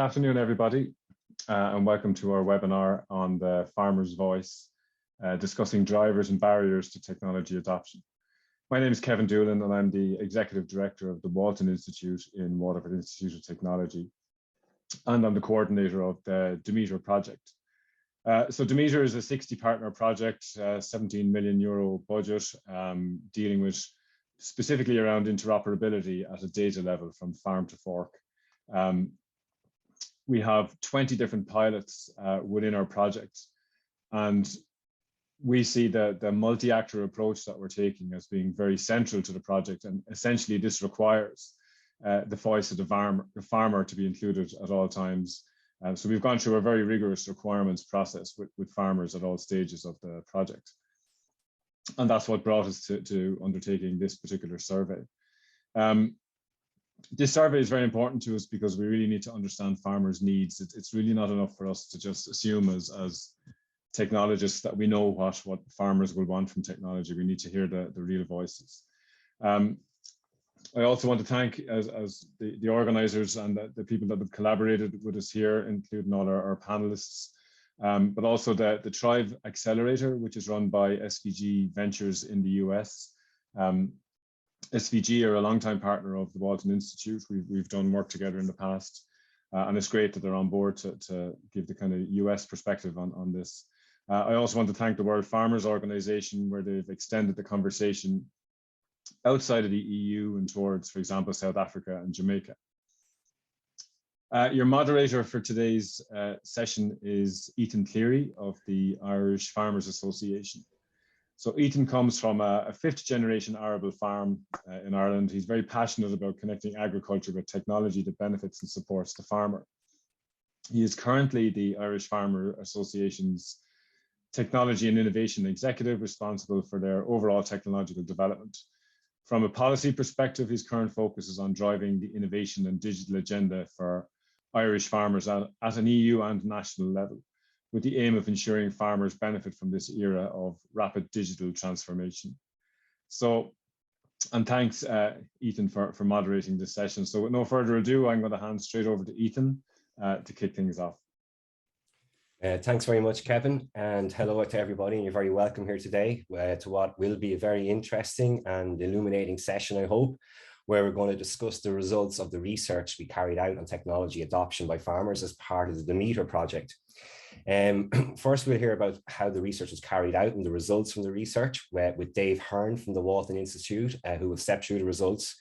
Afternoon, everybody, and welcome to our webinar on the Farmer's Voice, discussing drivers and barriers to technology adoption. My name is Kevin Doolan, and I'm the Executive Director of the Walton Institute in Waterford Institute of Technology, and I'm the coordinator of the DEMETER project. So DEMETER is a 60-partner project, 17 million euro budget, dealing with specifically around interoperability at a data level from farm to fork. We have 20 different pilots within our project, and we see the multi-actor approach that we're taking as being very central to the project. And essentially, this requires the voice of the farmer to be included at all times. So we've gone through a very rigorous requirements process with farmers at all stages of the project. And that's what brought us to undertaking this particular survey. This survey is very important to us because we really need to understand farmers' needs. It's really not enough for us to just assume as technologists that we know what farmers will want from technology. We need to hear the real voices. I also want to thank as the organizers and the people that have collaborated with us here, including all our panelists, but also the Thrive Accelerator, which is run by SVG Ventures in the US. SVG are a longtime partner of the Walton Institute. We've done work together in the past, and it's great that they're on board to give the kind of US perspective on this. I also want to thank the World Farmers Organization, where they've extended the conversation outside of the EU and towards, for example, South Africa and Jamaica. Your moderator for today's session is Ethan Cleary of the Irish Farmers Association. So Ethan comes from a fifth-generation arable farm in Ireland. He's very passionate about connecting agriculture with technology that benefits and supports the farmer. He is currently the Irish Farmer Association's Technology and Innovation Executive, responsible for their overall technological development. From a policy perspective, his current focus is on driving the innovation and digital agenda for Irish farmers at an EU and national level, with the aim of ensuring farmers benefit from this era of rapid digital transformation. So, and thanks, Ethan, for moderating this session. So with no further ado, I'm going to hand straight over to Ethan to kick things off. Thanks very much, Kevin, and hello to everybody. And you're very welcome here today to what will be a very interesting and illuminating session, I hope, where we're going to discuss the results of the research we carried out on technology adoption by farmers as part of the DEMETER project. First, we'll hear about how the research was carried out and the results from the research with Dave Hearn from the Walton Institute, who will step through the results.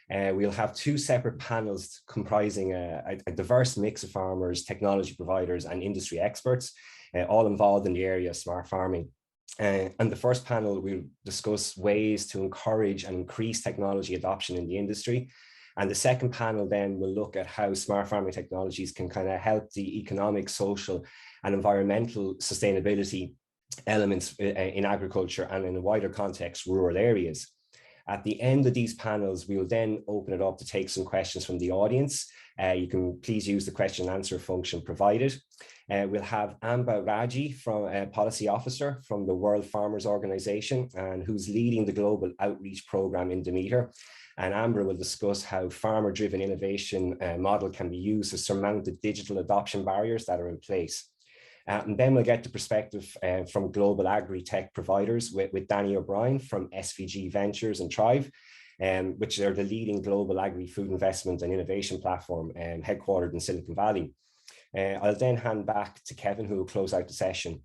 We'll have two separate panels comprising a diverse mix of farmers, technology providers, and industry experts, all involved in the area of smart farming. And the first panel will discuss ways to encourage and increase technology adoption in the industry. And the second panel then will look at how smart farming technologies can kind of help the economic, social, and environmental sustainability elements in agriculture and in a wider context, rural areas. At the end of these panels, we will then open it up to take some questions from the audience. You can please use the question and answer function provided. We'll have Ambra Raggi, Policy Officer from the World Farmers Organization, and who's leading the global outreach program in DEMETER. And Ambra will discuss how farmer-driven innovation model can be used to surmount the digital adoption barriers that are in place. And then we'll get the perspective from global agri-tech providers with Danny O'Brien from SVG Ventures and Thrive, which are the leading global agri-food investment and innovation platform headquartered in Silicon Valley. I'll then hand back to Kevin, who will close out the session.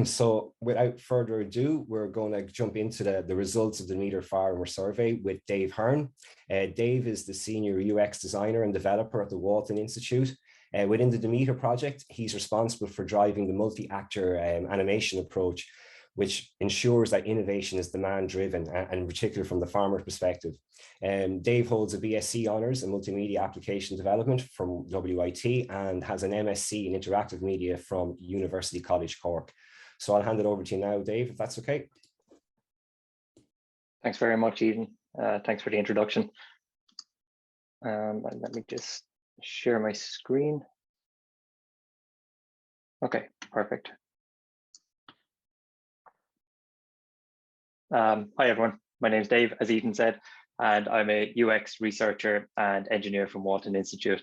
So without further ado, we're going to jump into the results of the DEMETER Farmer Survey with Dave Hearn. Dave is the Senior UX Designer and Developer at the Walton Institute. Within the DEMETER project, he's responsible for driving the multi-actor animation approach, which ensures that innovation is demand-driven, and in particular from the farmer's perspective. Dave holds a BSc Honours in Multimedia Application Development from WIT and has an MSc in Interactive Media from University College Cork. So I'll hand it over to you now, Dave, if that's okay. Thanks very much, Ethan. Thanks for the introduction. Let me just share my screen. Okay, perfect. Hi, everyone. My name is Dave, as Ethan said, and I'm a UX researcher and engineer from Walton Institute.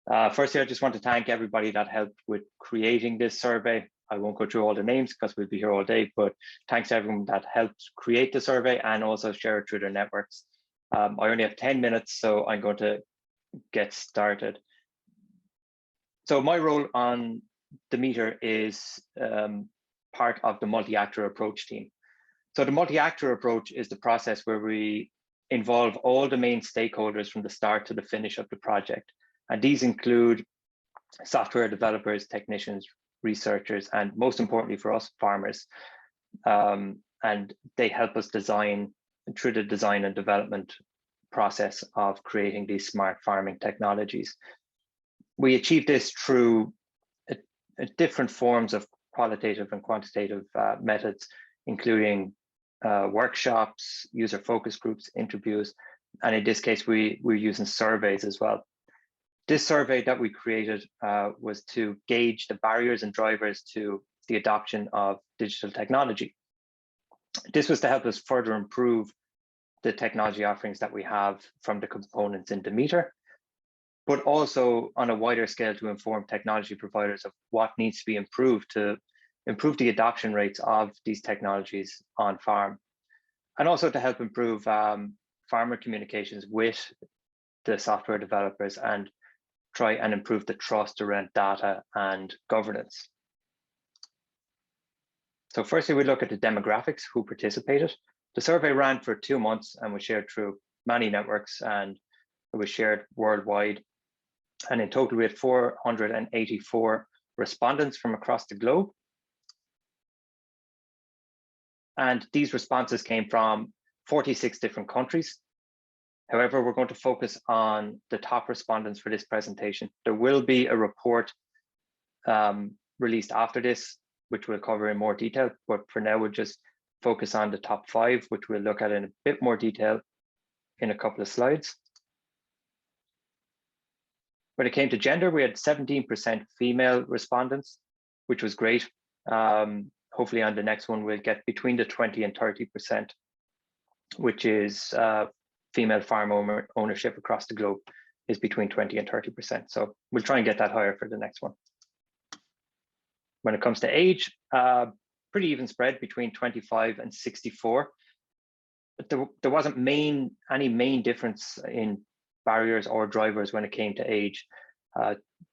Firstly, I just want to thank everybody that helped with creating this survey. I won't go through all the names because we'll be here all day, but thanks to everyone that helped create the survey and also share it through their networks. I only have 10 minutes, so I'm going to get started. So my role on DEMETER is part of the multi-actor approach team. So the multi-actor approach is the process where we involve all the main stakeholders from the start to the finish of the project. And these include software developers, technicians, researchers, and most importantly for us, farmers. And they help us design through the design and development process of creating these smart farming technologies. We achieve this through different forms of qualitative and quantitative methods, including workshops, user focus groups, interviews, and in this case, we're using surveys as well. This survey that we created was to gauge the barriers and drivers to the adoption of digital technology. This was to help us further improve the technology offerings that we have from the components in DEMETER, but also on a wider scale to inform technology providers of what needs to be improved to improve the adoption rates of these technologies on farm, and also to help improve farmer communications with the software developers and try and improve the trust around data and governance. So firstly, we look at the demographics, who participated. The survey ran for 2 months and was shared through many networks, and it was shared worldwide. And in total, we had 484 respondents from across the globe. And these responses came from 46 different countries. However, we're going to focus on the top respondents for this presentation. There will be a report released after this, which we'll cover in more detail, but for now, we'll just focus on the top 5, which we'll look at in a bit more detail in a couple of slides. When it came to gender, we had 17% female respondents, which was great. Hopefully on the next one, we'll get between the 20 and 30%, which is female farm ownership across the globe is between 20 and 30%. So we'll try and get that higher for the next one. When it comes to age, pretty even spread between 25 and 64. But there wasn't any main difference in barriers or drivers when it came to age.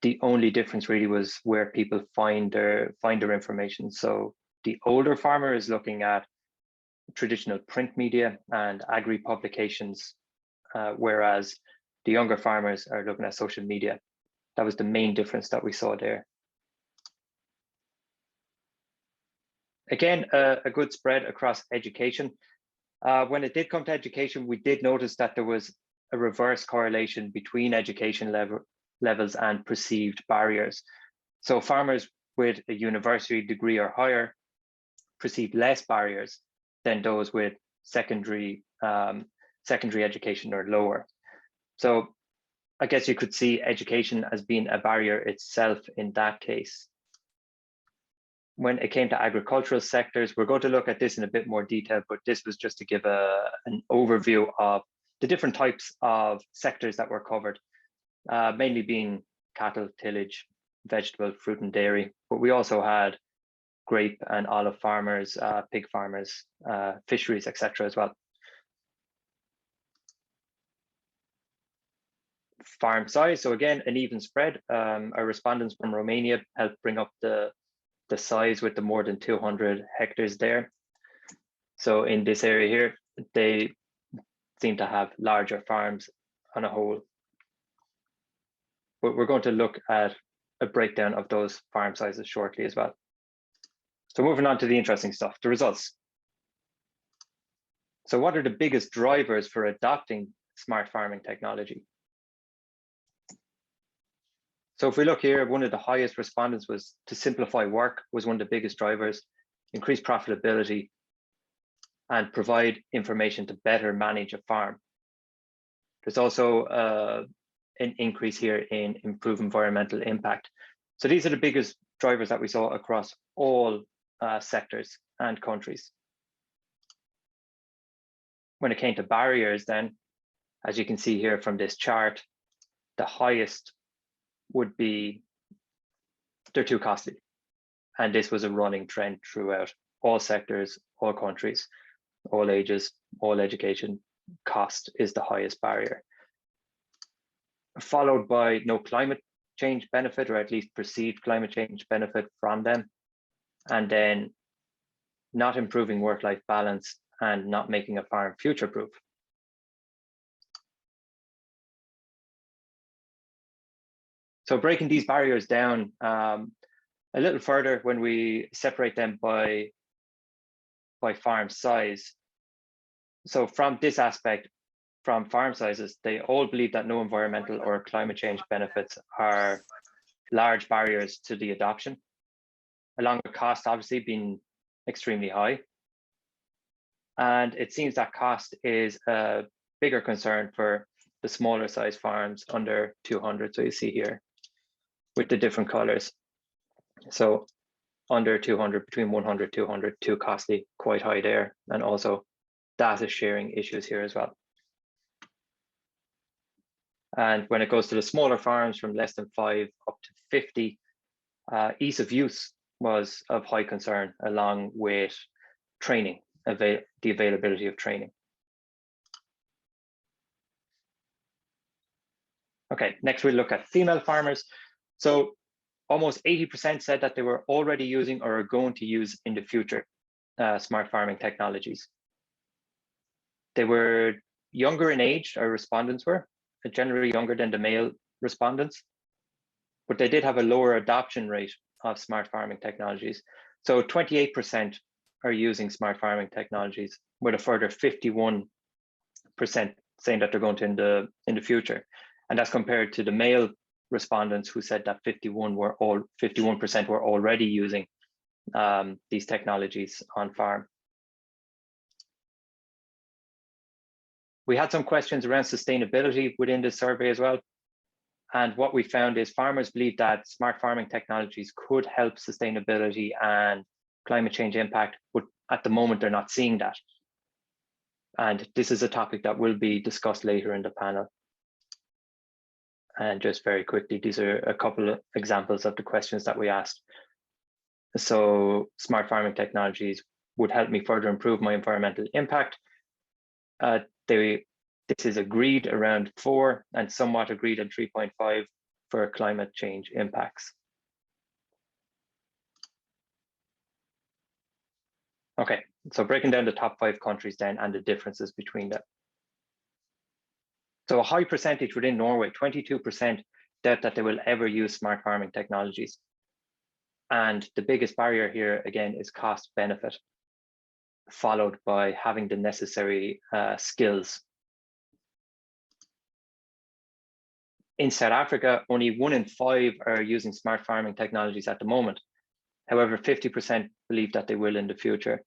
The only difference really was where people find their information. So the older farmer is looking at traditional print media and agri publications, whereas the younger farmers are looking at social media. That was the main difference that we saw there. Again, a good spread across education. When it did come to education, we did notice that there was a reverse correlation between education levels and perceived barriers. So farmers with a university degree or higher perceived less barriers than those with secondary education or lower. So I guess you could see education as being a barrier itself in that case. When it came to agricultural sectors, we're going to look at this in a bit more detail, but this was just to give an overview of the different types of sectors that were covered, mainly being cattle, tillage, vegetable, fruit and dairy, but we also had grape and olive farmers, pig farmers, fisheries, etc. as well. Farm size, so again, an even spread. Our respondents from Romania helped bring up the size with the more than 200 hectares there. So in this area here, they seem to have larger farms on a whole. But we're going to look at a breakdown of those farm sizes shortly as well. So moving on to the interesting stuff, the results. So what are the biggest drivers for adopting smart farming technology? So if we look here, one of the highest respondents was to simplify work was one of the biggest drivers, increase profitability, and provide information to better manage a farm. There's also an increase here in improve environmental impact. So these are the biggest drivers that we saw across all sectors and countries. When it came to barriers then, as you can see here from this chart, the highest would be they're too costly. And this was a running trend throughout all sectors, all countries, all ages, all education. Cost is the highest barrier, followed by no climate change benefit, or at least perceived climate change benefit from them, and then not improving work-life balance and not making a farm future-proof. So breaking these barriers down a little further, when we separate them by farm size. So from this aspect, from farm sizes, they all believe that no environmental or climate change benefits are large barriers to the adoption, along with cost obviously being extremely high. And it seems that cost is a bigger concern for the smaller size farms under 200. So you see here with the different colors. So under 200, between 100, 200, too costly, quite high there. And also data sharing issues here as well. And when it goes to the smaller farms from less than 5 up to 50, ease of use was of high concern, along with training, the availability of training. Okay, next we'll look at female farmers. So almost 80% said that they were already using or are going to use in the future smart farming technologies. They were younger in age, our respondents were, generally younger than the male respondents, but they did have a lower adoption rate of smart farming technologies. So 28% are using smart farming technologies, with a further 51% saying that they're going to in the future. And that's compared to the male respondents who said that 51% were already using these technologies on farm. We had some questions around sustainability within this survey as well. And what we found is farmers believe that smart farming technologies could help sustainability and climate change impact, but at the moment they're not seeing that. And this is a topic that will be discussed later in the panel. And just very quickly, these are a couple of examples of the questions that we asked. So smart farming technologies would help me further improve my environmental impact. This is agreed around 4 and somewhat agreed at 3.5 for climate change impacts. Okay, so breaking down the top 5 countries then and the differences between them. So a high percentage within Norway, 22%, doubt that they will ever use smart farming technologies. And the biggest barrier here, again, is cost benefit, followed by having the necessary skills. In South Africa, only 1 in 5 are using smart farming technologies at the moment. However, 50% believe that they will in the future.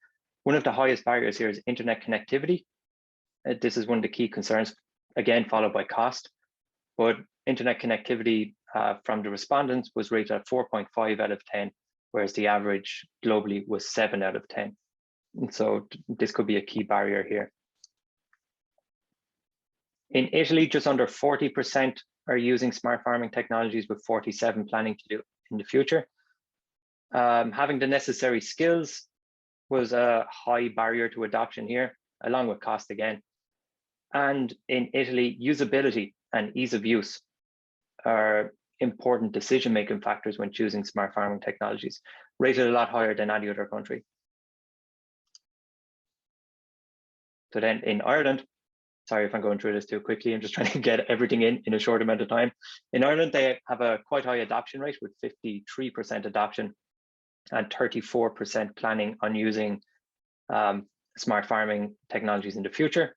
One of the highest barriers here is internet connectivity. This is one of the key concerns, again, followed by cost. But internet connectivity from the respondents was rated at 4.5 out of 10, whereas the average globally was 7 out of 10. And so this could be a key barrier here. In Italy, just under 40% are using smart farming technologies, with 47 planning to do in the future. Having the necessary skills was a high barrier to adoption here, along with cost again. And in Italy, usability and ease of use are important decision-making factors when choosing smart farming technologies, rated a lot higher than any other country. So then in Ireland, sorry if I'm going through this too quickly, I'm just trying to get everything in a short amount of time. In Ireland, they have a quite high adoption rate, with 53% adoption and 34% planning on using smart farming technologies in the future.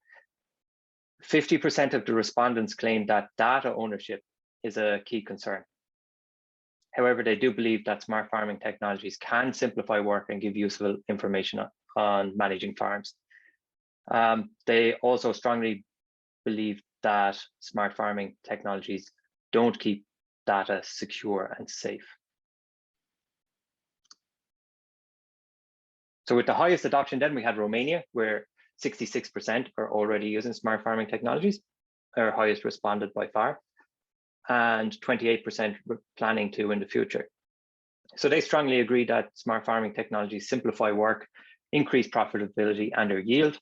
50% of the respondents claim that data ownership is a key concern. However, they do believe that smart farming technologies can simplify work and give useful information on managing farms. They also strongly believe that smart farming technologies don't keep data secure and safe. So with the highest adoption, then we had Romania, where 66% are already using smart farming technologies, our highest responded by far. and 28% were planning to in the future. So they strongly agree that smart farming technologies simplify work, increase profitability and their yield.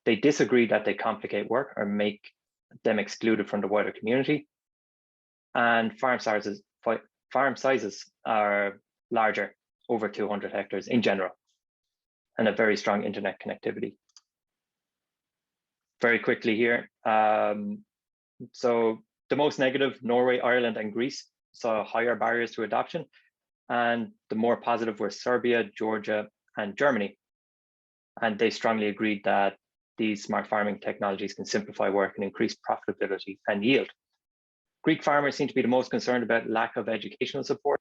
They disagree that they complicate work or make them excluded from the wider community. And farm sizes are larger, over 200 hectares in general, and a very strong internet connectivity. Very quickly here. So the most negative, Norway, Ireland, and Greece saw higher barriers to adoption. And the more positive were Serbia, Georgia, and Germany. And they strongly agreed that these smart farming technologies can simplify work and increase profitability and yield. Greek farmers seem to be the most concerned about lack of educational support,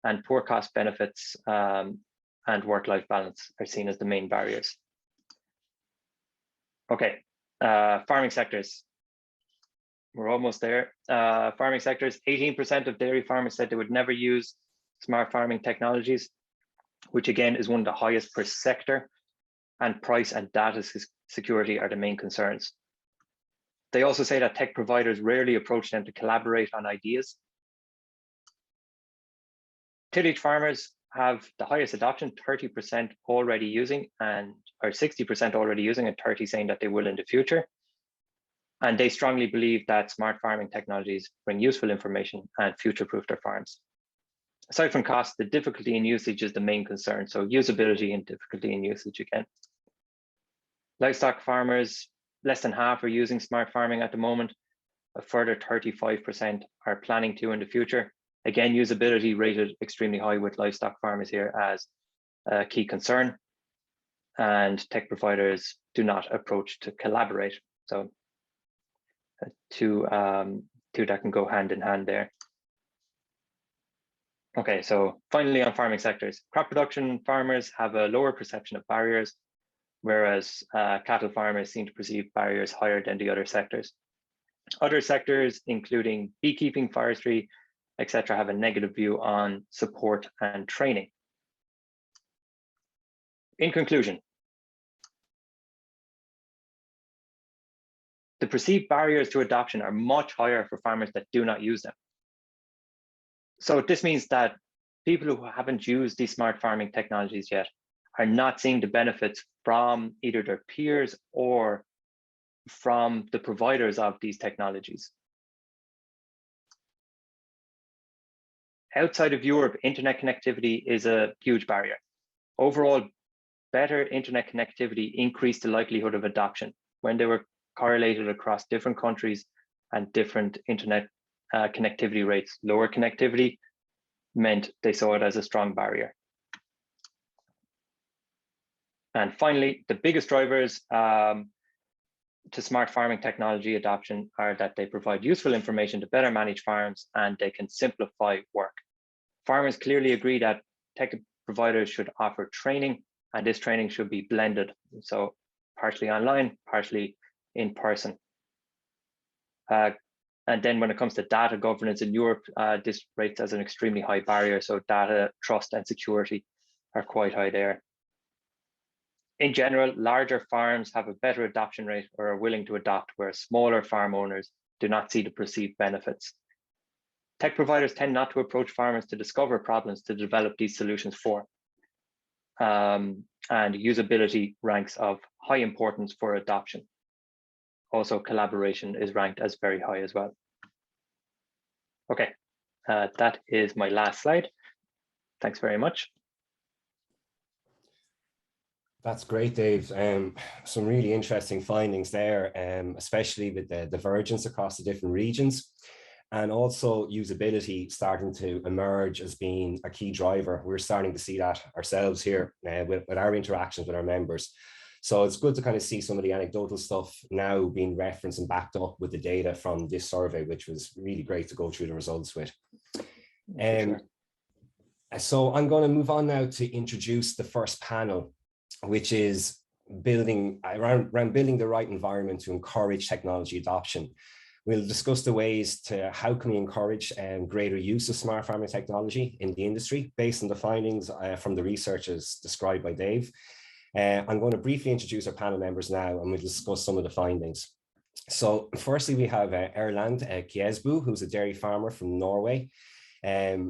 and poor cost benefits and work-life balance are seen as the main barriers. Okay, farming sectors. We're almost there. Farming sectors, 18% of dairy farmers said they would never use smart farming technologies, which again is one of the highest per sector, and price and data security are the main concerns. They also say that tech providers rarely approach them to collaborate on ideas. Tillage farmers have the highest adoption, 30% already using, or 60% already using, and 30% saying that they will in the future. And they strongly believe that smart farming technologies bring useful information and future-proof their farms. Aside from cost, the difficulty in usage is the main concern. So usability and difficulty in usage again. Livestock farmers, less than half are using smart farming at the moment. A further 35% are planning to in the future. Again, usability rated extremely high with livestock farmers here as a key concern. And tech providers do not approach to collaborate. So two that can go hand in hand there. Okay, so finally on farming sectors, crop production farmers have a lower perception of barriers, whereas cattle farmers seem to perceive barriers higher than the other sectors. Other sectors, including beekeeping, forestry, etc., have a negative view on support and training. In conclusion, the perceived barriers to adoption are much higher for farmers that do not use them. So this means that people who haven't used these smart farming technologies yet are not seeing the benefits from either their peers or from the providers of these technologies. Outside of Europe, internet connectivity is a huge barrier. Overall, better internet connectivity increased the likelihood of adoption when they were correlated across different countries and different internet connectivity rates. Lower connectivity meant they saw it as a strong barrier. And finally, the biggest drivers to smart farming technology adoption are that they provide useful information to better manage farms and they can simplify work. Farmers clearly agree that tech providers should offer training, and this training should be blended. So partially online, partially in person. And then when it comes to data governance in Europe, this rates as an extremely high barrier. So data trust and security are quite high there. In general, larger farms have a better adoption rate or are willing to adopt, whereas smaller farm owners do not see the perceived benefits. Tech providers tend not to approach farmers to discover problems to develop these solutions for. And usability ranks of high importance for adoption. Also, collaboration is ranked as very high as well. Okay, that is my last slide. Thanks very much. That's great, Dave. Some really interesting findings there, especially with the divergence across the different regions, and also usability starting to emerge as being a key driver. We're starting to see that ourselves here with our interactions with our members. So it's good to kind of see some of the anecdotal stuff now being referenced and backed up with the data from this survey, which was really great to go through the results with. So I'm going to move on now to introduce the first panel, which is building building the right environment to encourage technology adoption. We'll discuss the ways to how can we encourage greater use of smart farming technology in the industry based on the findings from the researchers described by Dave. I'm going to briefly introduce our panel members now, and we'll discuss some of the findings. So firstly, we have Erland Kjesbu, who's a dairy farmer from Norway.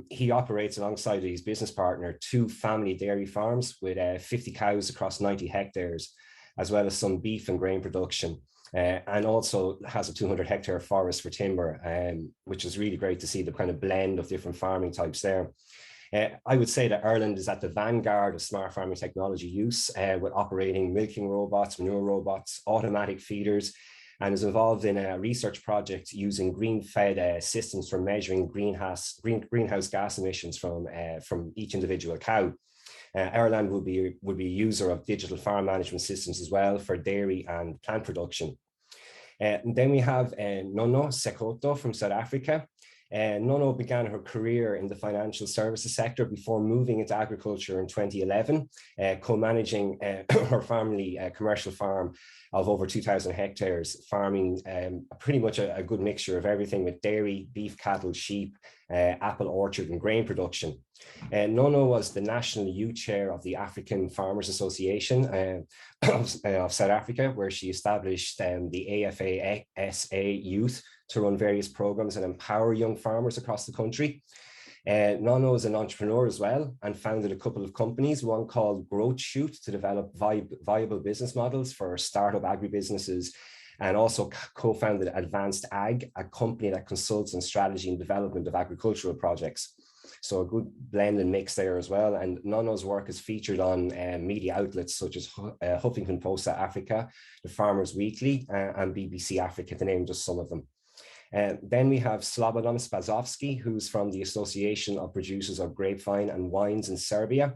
He operates alongside his business partner 2 family dairy farms with 50 cows across 90 hectares, as well as some beef and grain production. And also has a 200-hectare forest for timber, which is really great to see the kind of blend of different farming types there. I would say that Ireland is at the vanguard of smart farming technology use, with operating milking robots, manure robots, automatic feeders, and is involved in a research project using green-fed systems for measuring greenhouse gas emissions from each individual cow. Ireland would be a user of digital farm management systems as well for dairy and plant production. And then we have Nono Sekoto from South Africa. Nono began her career in the financial services sector before moving into agriculture in 2011, co-managing her family commercial farm of over 2,000 hectares, farming pretty much a good mixture of everything with dairy, beef cattle, sheep, apple orchard and grain production. Nono was the national youth chair of the African Farmers Association of South Africa, where she established the AFA-SA Youth to run various programs and empower young farmers across the country. Nono is an entrepreneur as well and founded a couple of companies, one called Growth Shoot to develop viable business models for startup agribusinesses, and also co-founded Advanced Ag, a company that consults on strategy and development of agricultural projects. So a good blend and mix there as well. And Nono's work is featured on media outlets such as Huffington Post South Africa, The Farmers Weekly, and BBC Africa, to name just some of them. Then we have Slobodan Spazovsky, who's from the Association of Producers of Grapevine and Wines in Serbia.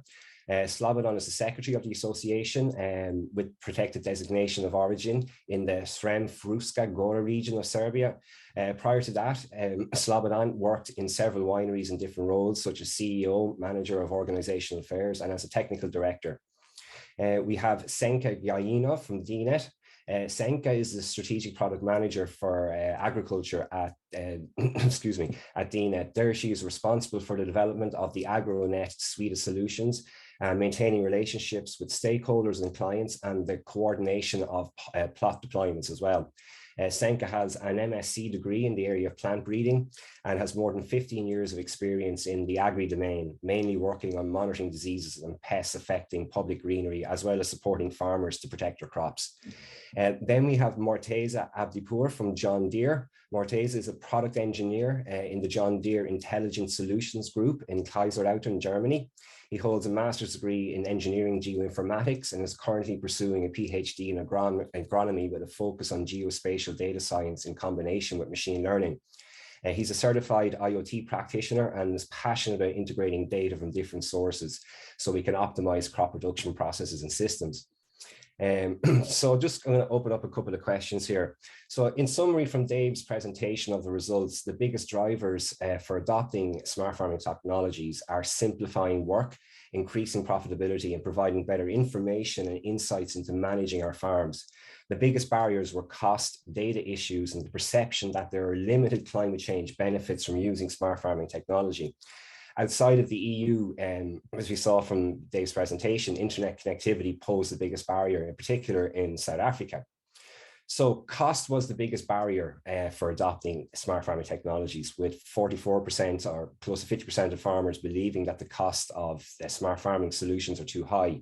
Slobodan is the secretary of the association with protected designation of origin in the Srem-Fruška Gora region of Serbia. Prior to that, Slobodan worked in several wineries in different roles, such as CEO, manager of organizational affairs, and as a technical director. We have Senka Gajinov from DNET. Senka is the strategic product manager for agriculture at at DNET. There she is responsible for the development of the AgroNet suite of solutions, maintaining relationships with stakeholders and clients, and the coordination of plot deployments as well. Senka has an MSc degree in the area of plant breeding and has more than 15 years of experience in the agri domain, mainly working on monitoring diseases and pests affecting public greenery, as well as supporting farmers to protect their crops. Then we have Morteza Abdipur from John Deere. Morteza is a product engineer in the John Deere Intelligent Solutions Group in Kaiserslautern, Germany. He holds a master's degree in engineering geoinformatics and is currently pursuing a PhD in agronomy with a focus on geospatial data science in combination with machine learning. He's a certified IoT practitioner and is passionate about integrating data from different sources so we can optimize crop production processes and systems. So just going to open up a couple of questions here. So in summary from Dave's presentation of the results, the biggest drivers for adopting smart farming technologies are simplifying work, increasing profitability, and providing better information and insights into managing our farms. The biggest barriers were cost, data issues, and the perception that there are limited climate change benefits from using smart farming technology. Outside of the EU, as we saw from Dave's presentation, internet connectivity posed the biggest barrier, in particular in South Africa. So cost was the biggest barrier for adopting smart farming technologies, with 44% or close to 50% of farmers believing that the cost of smart farming solutions are too high.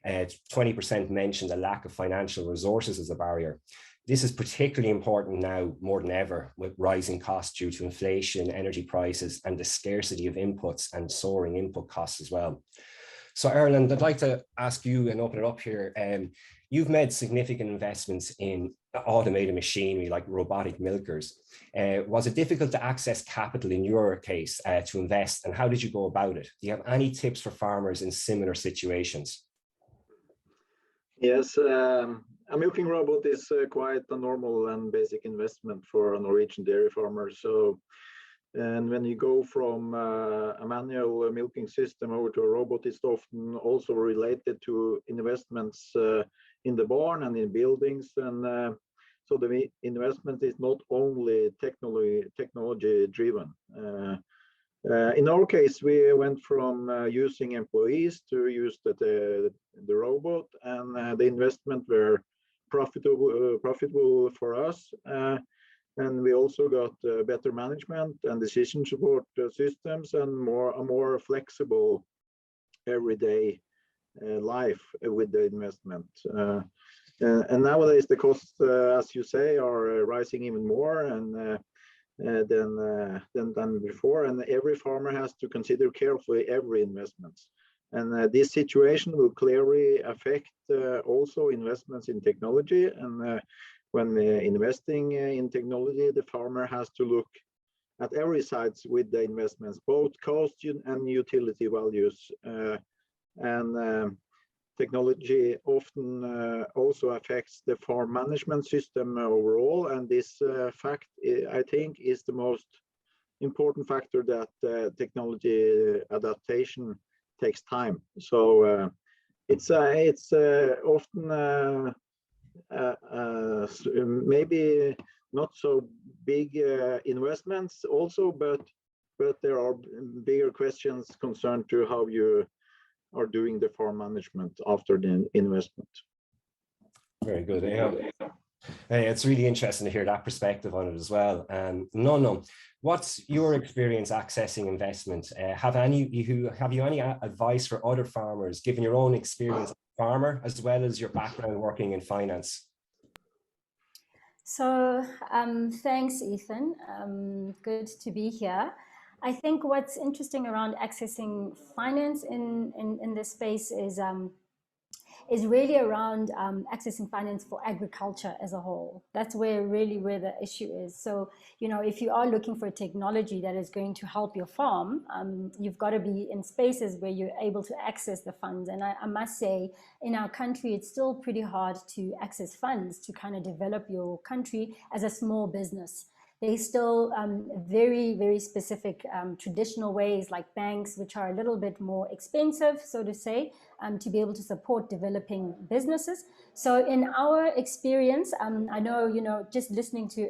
20% mentioned a lack of financial resources as a barrier. This is particularly important now more than ever, with rising costs due to inflation, energy prices, and the scarcity of inputs and soaring input costs as well. So Erland, I'd like to ask you and open it up here. You've made significant investments in automated machinery like robotic milkers. Was it difficult to access capital in your case to invest, and how did you go about it? Do you have any tips for farmers in similar situations? Yes, a milking robot is quite a normal and basic investment for a Norwegian dairy farmer. So, and when you go from a manual milking system over to a robot, it's often also related to investments in the barn and in buildings. And so the investment is not only technology driven. In our case, we went from using employees to use the robot, and the investment were profitable for us. And we also got better management and decision support systems and a more flexible everyday life with the investment. And nowadays the costs, as you say, are rising even more and than before. And every farmer has to consider carefully every investment. And this situation will clearly affect also investments in technology. And when investing in technology, the farmer has to look at every sides with the investments, both cost and utility values. Technology often also affects the farm management system overall. And this fact, I think, is the most important factor that technology adaptation takes time. So it's often maybe not so big investments also, but there are bigger questions concerned to how you are doing the farm management after the investment. Very good. It's really interesting to hear that perspective on it as well. No, what's your experience accessing investment? Have you any advice for other farmers, given your own experience as a farmer, as well as your background working in finance? So thanks, Ethan. Good to be here. I think what's interesting around accessing finance in this space is really around accessing finance for agriculture as a whole. That's where the issue is. So, you know, if you are looking for technology that is going to help your farm, you've got to be in spaces where you're able to access the funds. And I must say, in our country, it's still pretty hard to access funds to kind of develop your country as a small business. There's still very, very specific traditional ways like banks, which are a little bit more expensive, so to say, to be able to support developing businesses. So in our experience, I know, you know, just listening to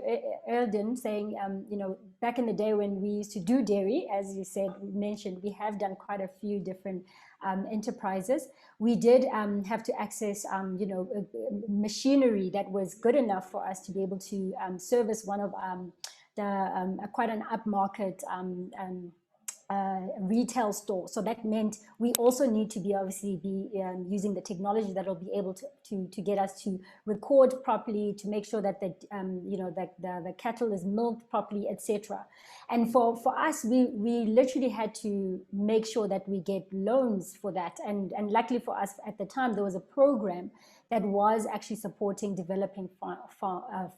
Erden saying, you know, back in the day when we used to do dairy, as you said, mentioned, we have done quite a few different enterprises. We did have to access, you know, machinery that was good enough for us to be able to service one of quite an upmarket retail store. So that meant we also need to be using the technology that will be able to get us to record properly, to make sure that you know, that the cattle is milked properly, etc. And for us, we literally had to make sure that we get loans for that. And luckily for us at the time, there was a program that was actually supporting developing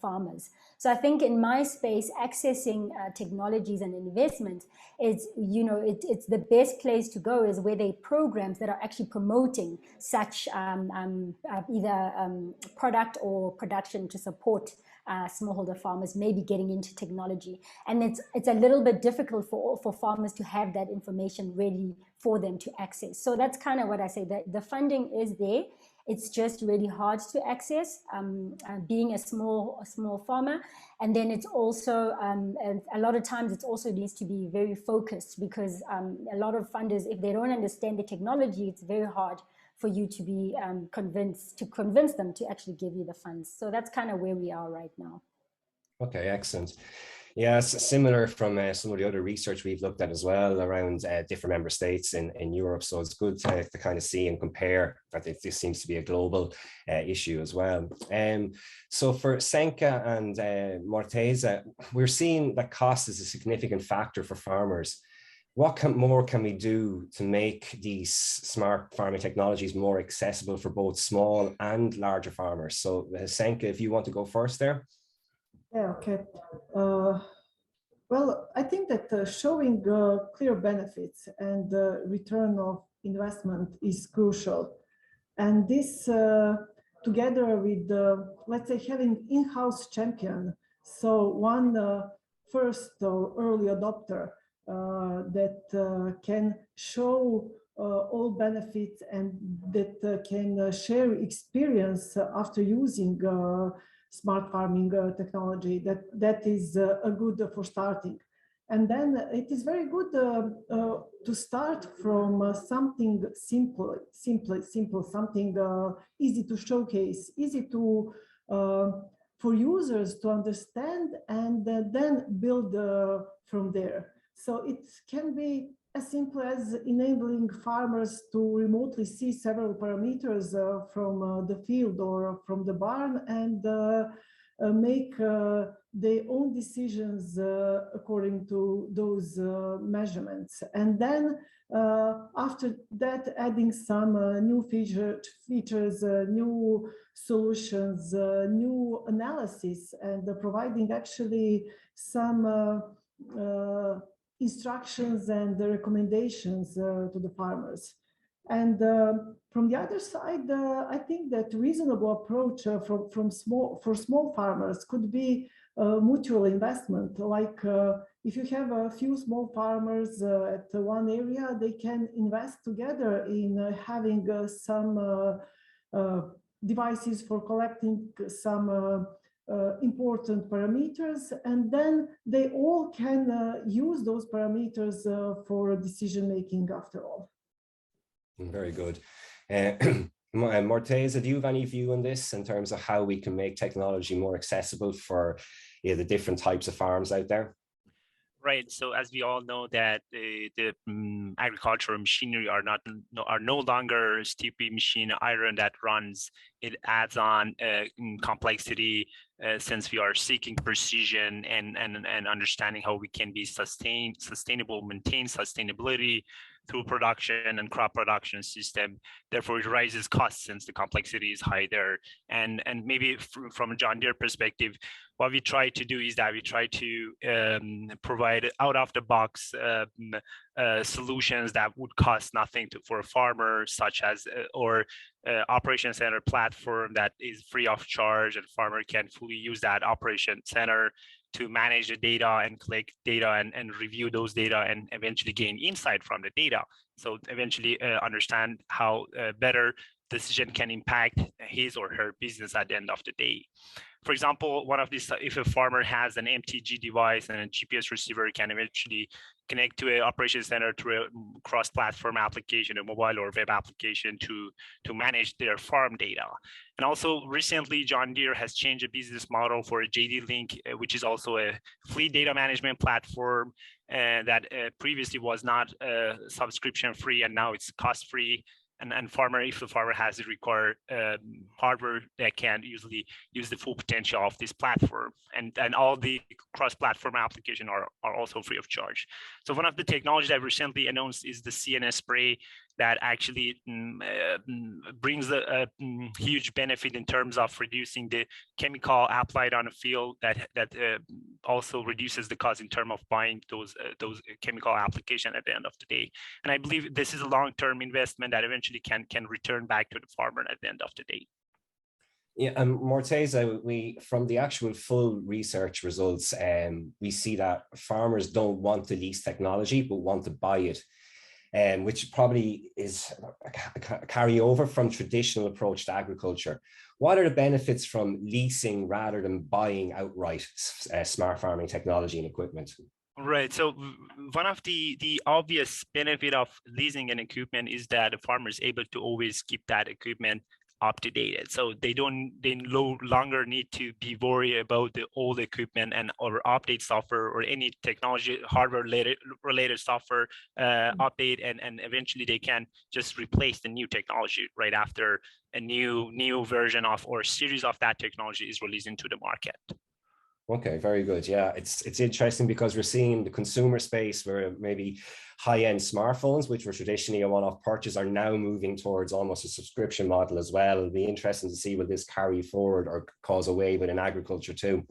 farmers. So I think in my space, accessing technologies and investment is, you know, it's the best place to go is where there are programs that are actually promoting such either product or production to support smallholder farmers, maybe getting into technology. And it's a little bit difficult for farmers to have that information ready for them to access. So that's kind of what I say, that the funding is there. It's just really hard to access, being a small farmer. And then it's also, a lot of times it also needs to be very focused, because a lot of funders, if they don't understand the technology, it's very hard for you to be convince them to actually give you the funds. So that's kind of where we are right now. Okay, excellent. Yeah, it's similar from some of the other research we've looked at as well around different member states in Europe. So it's good to kind of see and compare. I think this seems to be a global issue as well. So for Senka and Morteza, we're seeing that cost is a significant factor for farmers. What more can we do to make these smart farming technologies more accessible for both small and larger farmers? So Senka, if you want to go first there. Yeah, okay. Well, I think that showing clear benefits and return of investment is crucial. And this together with, let's say, having in-house champion, so one first or early adopter that can show all benefits and that can share experience after using smart farming technology, that is a good for starting. And then it is very good to start from something simple, something easy to showcase, easy to for users to understand and then build from there. So it can be as simple as enabling farmers to remotely see several parameters from the field or from the barn and make their own decisions according to those measurements. And then after that, adding some new features, new solutions, new analysis, and providing actually some instructions and recommendations to the farmers. And from the other side, I think that reasonable approach for small farmers could be mutual investment. Like if you have a few small farmers at one area, they can invest together in having some devices for collecting some important parameters, and then they all can use those parameters for decision making after all. Very good. Morteza, do you have any view on this in terms of how we can make technology more accessible for the different types of farms out there? Right. So as we all know that the agricultural machinery are no longer stupid machine iron that runs. It adds on complexity since we are seeking precision and understanding how we can be sustainable, maintain sustainability through production and crop production system. Therefore, it raises costs since the complexity is high there. And maybe from a John Deere perspective, what we try to do is that we try to provide out-of-the-box solutions that would cost nothing for a farmer, such as operation center platform that is free of charge, and farmer can fully use that operation center to manage the data and collect data and review those data and eventually gain insight from the data. So eventually understand how better decision can impact his or her business at the end of the day. For example, one of these, if a farmer has an MTG device and a GPS receiver, can eventually connect to an operations center through a cross-platform application, a mobile or web application to manage their farm data. And also recently, John Deere has changed a business model for a JD Link, which is also a fleet data management platform that previously was not subscription free, and now it's cost free. And farmer, if the farmer has the required hardware, they can usually use the full potential of this platform. And all the cross-platform applications are also free of charge. So one of the technologies that recently announced is the CNS spray that actually brings a huge benefit in terms of reducing the chemical applied on a field that also reduces the cost in terms of buying those chemical application at the end of the day. And I believe this is a long-term investment that eventually can return back to the farmer at the end of the day. Yeah, Morteza, from the actual full research results, we see that farmers don't want to lease technology, but want to buy it. Which probably is a carryover from traditional approach to agriculture. What are the benefits from leasing rather than buying outright smart farming technology and equipment? Right. So one of the obvious benefit of leasing an equipment is that the farmer is able to always keep that equipment up to date. So they no longer need to be worried about the old equipment or update software or any technology hardware related software update, and eventually they can just replace the new technology right after a new version of or series of that technology is released into the market. Okay, very good. Yeah, it's interesting because we're seeing the consumer space where maybe high-end smartphones, which were traditionally a one-off purchase, are now moving towards almost a subscription model as well. It'll be interesting to see will this carry forward or cause a wave within agriculture too.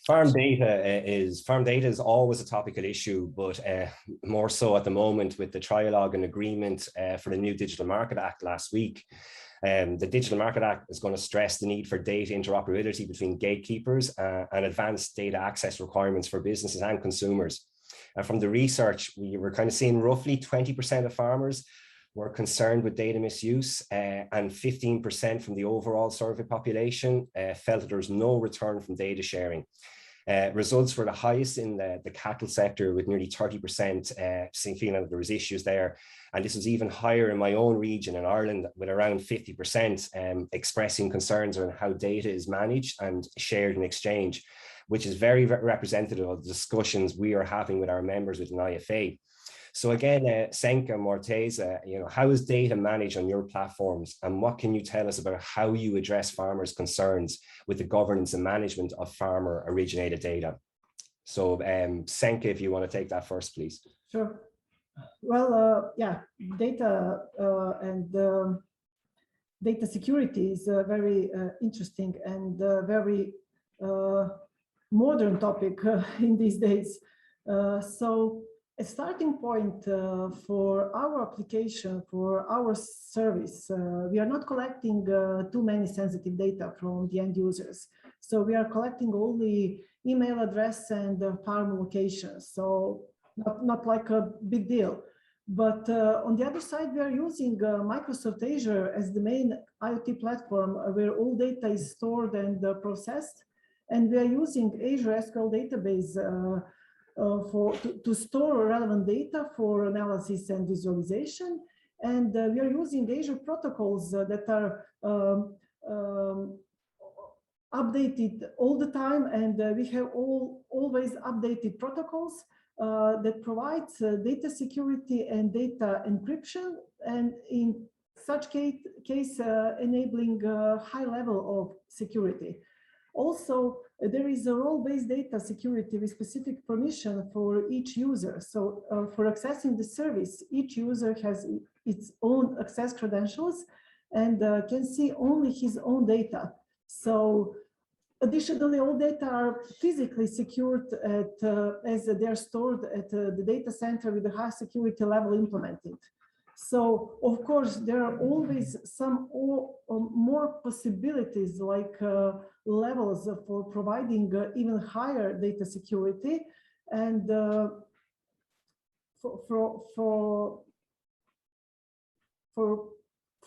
Farm data is always a topical issue, but more so at the moment with the trialogue and agreement for the new Digital Market Act last week. The Digital Market Act is going to stress the need for data interoperability between gatekeepers and advanced data access requirements for businesses and consumers. And from the research, we were kind of seeing roughly 20% of farmers were concerned with data misuse, and 15% from the overall survey population felt that there was no return from data sharing. Results were the highest in the cattle sector, with nearly 30% feeling that there was issues there. And this was even higher in my own region in Ireland, with around 50% expressing concerns on how data is managed and shared and exchanged, which is very representative of the discussions we are having with our members within IFA. So again, Senka, Morteza, how is data managed on your platforms, and what can you tell us about how you address farmers' concerns with the governance and management of farmer-originated data? So Senka, if you want to take that first, please. Sure. Well, yeah, data and data security is a very interesting and very modern topic in these days. So a starting point for our application, for our service, we are not collecting too many sensitive data from the end users. So we are collecting only email address and farm location. So not like a big deal. But on the other side, we are using Microsoft Azure as the main IoT platform where all data is stored and processed. And we are using Azure SQL database to store relevant data for analysis and visualization. And we are using Azure protocols that are updated all the time. And we have always updated protocols that provides data security and data encryption, and in such case enabling a high level of security. Also, there is a role-based data security with specific permission for each user. So for accessing the service, each user has its own access credentials and can see only his own data. So additionally, all data are physically secured as they are stored at the data center with a high security level implemented. So, of course, there are always some more possibilities, like levels for providing even higher data security. And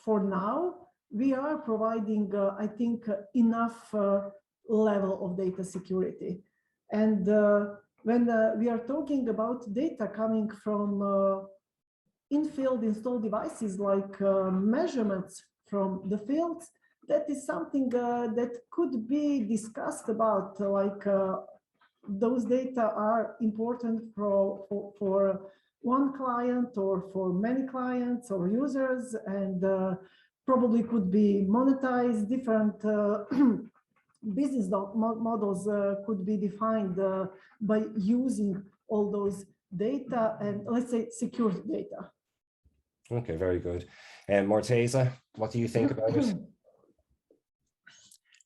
for now, we are providing, I think, enough level of data security. And when we are talking about data coming from in-field installed devices, like measurements from the fields, that is something that could be discussed about, like those data are important for one client or for many clients or users, and probably could be monetized. Different business models could be defined by using all those data and, let's say, secure data. Okay, very good. And Morteza, what do you think about it?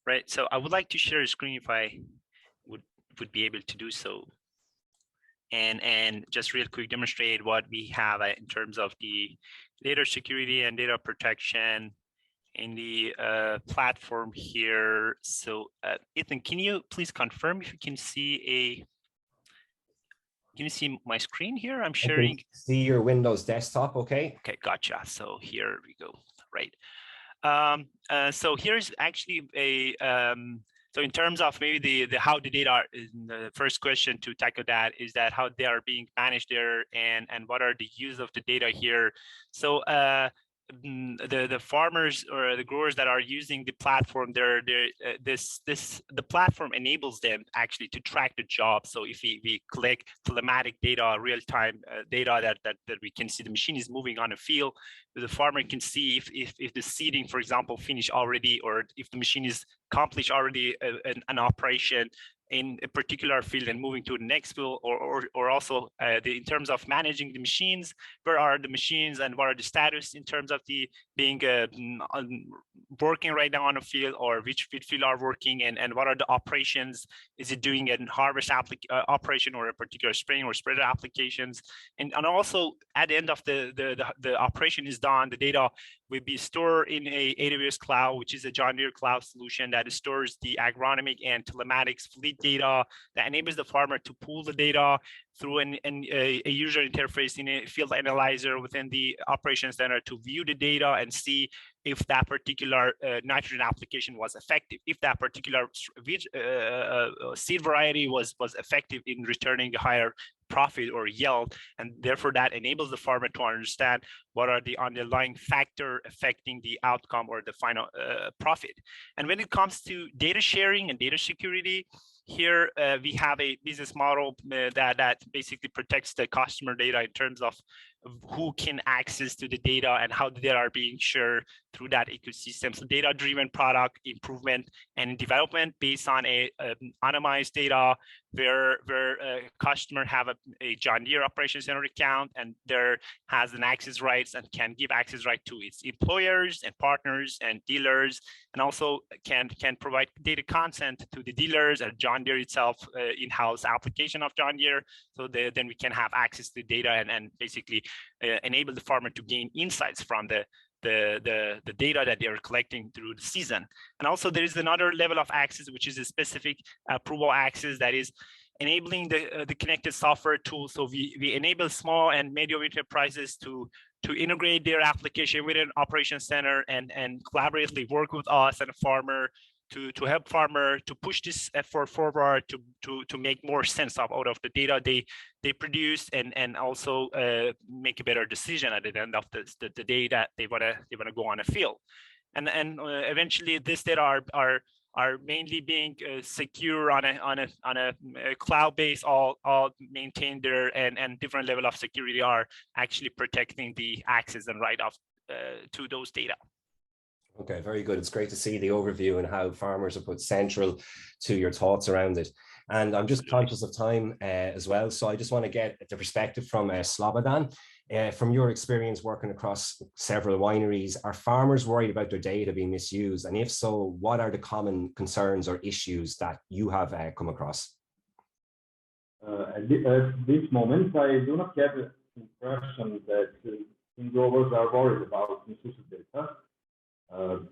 Right, so I would like to share a screen if I would be able to do so. And just real quick demonstrate what we have in terms of the data security and data protection in the platform here. So Ethan, can you please confirm if you can see can you see my screen here? I'm sharing. See your Windows desktop, okay? Okay, gotcha. So here we go, right. So here's actually a, so in terms of maybe the how the data are, the first question to tackle that is that how they are being managed there, and what are the use of the data here. So the farmers or the growers that are using the platform, the platform enables them actually to track the job. So if we collect telematic data, real-time data that we can see the machine is moving on a field, the farmer can see if the seeding, for example, finished already, or if the machine is accomplished already an operation in a particular field and moving to the next field, or also in terms of managing the machines, where are the machines and what are the status in terms of the being working right now on a field, or which field are working, and what are the operations? Is it doing a harvest operation or a particular spraying or spreader applications? And also at the end of the operation is done, the data will be stored in a AWS cloud, which is a John Deere cloud solution that stores the agronomic and telematics fleet data that enables the farmer to pull the data through a user interface in a field analyzer within the operations center to view the data and see if that particular nitrogen application was effective, if that particular seed variety was effective in returning a higher profit or yield, and therefore that enables the farmer to understand what are the underlying factor affecting the outcome or the final profit. And when it comes to data sharing and data security, here we have a business model that basically protects the customer data in terms of who can access to the data and how the data are being shared through that ecosystem. So data-driven product improvement and development based on a anonymized data where a customer have a John Deere Operations Center account and there has an access rights and can give access right to its employers and partners and dealers, and also can provide data consent to the dealers and John Deere itself, in-house application of John Deere. So then we can have access to data and basically enable the farmer to gain insights from the data that they are collecting through the season. And also there is another level of access, which is a specific approval access that is enabling the connected software tool. So we enable small and medium enterprises to integrate their application with an operations center and collaboratively work with us and a farmer to help farmer to push this effort forward to make more sense out of the data they produce and also make a better decision at the end of the day that they wanna go on a field. And eventually this data are mainly being secure on a cloud base, all maintained there, and different level of security are actually protecting the access and right of to those data. Okay, very good. It's great to see the overview and how farmers are put central to your thoughts around it. And I'm just conscious of time as well. So I just want to get the perspective from Slobodan. From your experience working across several wineries, are farmers worried about their data being misused? And if so, what are the common concerns or issues that you have come across? At this moment, I do not get the impression that growers are worried about misuse of data.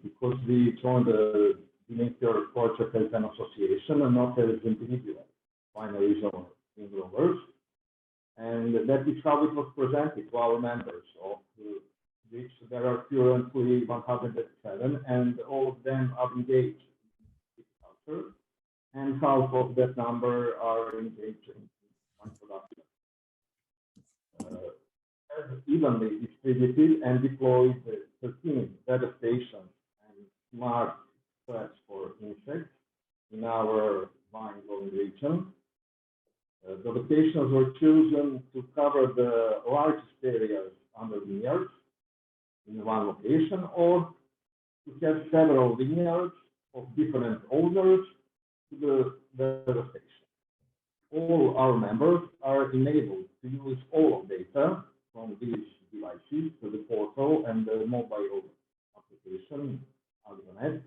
Because we joined the DEMETER project as an association and not as individual wineries or growers. And that is how it was presented to our members, of which there are currently 107, and all of them are engaged in culture, and half of that number are engaged in production. Evenly distributed and deployed 13 weather stations and smart traps for insects in our vine growing region. The locations were chosen to cover the largest areas under vineyards in one location, or to have several vineyards of different owners to the weather station. All our members are enabled to use all of data from these devices to the portal and the mobile application, Algonet.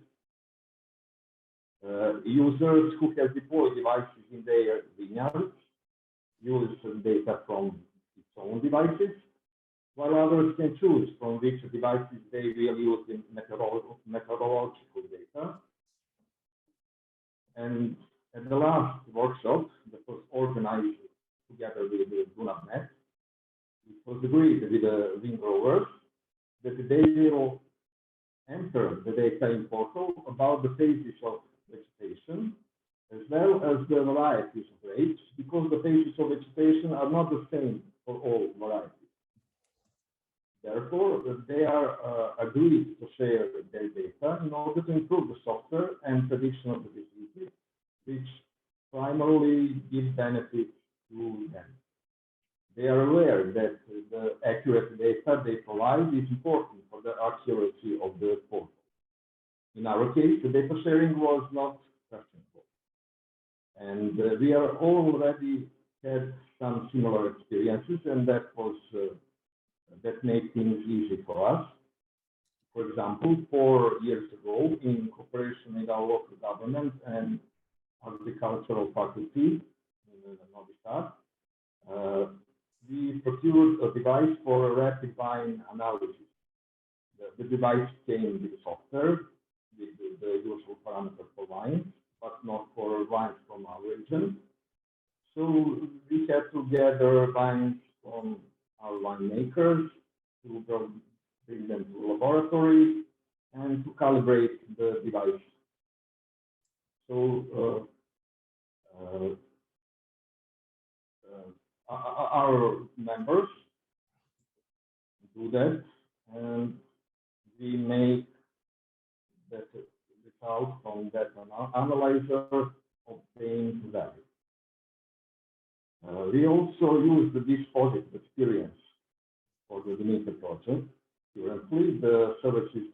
Users who have deployed devices in their vineyards use data from its own devices, while others can choose from which devices they will use in meteorological data. And at the last workshop that was organized together with the DUNAPNet, it was agreed with the vine growers that they will enter the data in portal about the phases of vegetation, as well as the varieties of grapes, because the phases of vegetation are not the same for all varieties. Therefore, they are agreed to share their data in order to improve the software and prediction of the diseases, which primarily give benefits to them. They are aware that the accurate data they provide is important for the accuracy of the portal. In our case, the data sharing was not questionable. And we are already had some similar experiences, and that made things easy for us. For example, 4 years ago, in cooperation with our local government and agricultural faculty in Novi Sad, we procured a device for rapid vine analysis. the device came with the software, with the usual parameters for wines, but not for wines from our region. So we had to gather wines from our winemakers to bring them to laboratory and to calibrate the device. So our members do that, and we make that result from that analyzer obtain value. We also use this positive experience for the DEMETER project. Currently, the services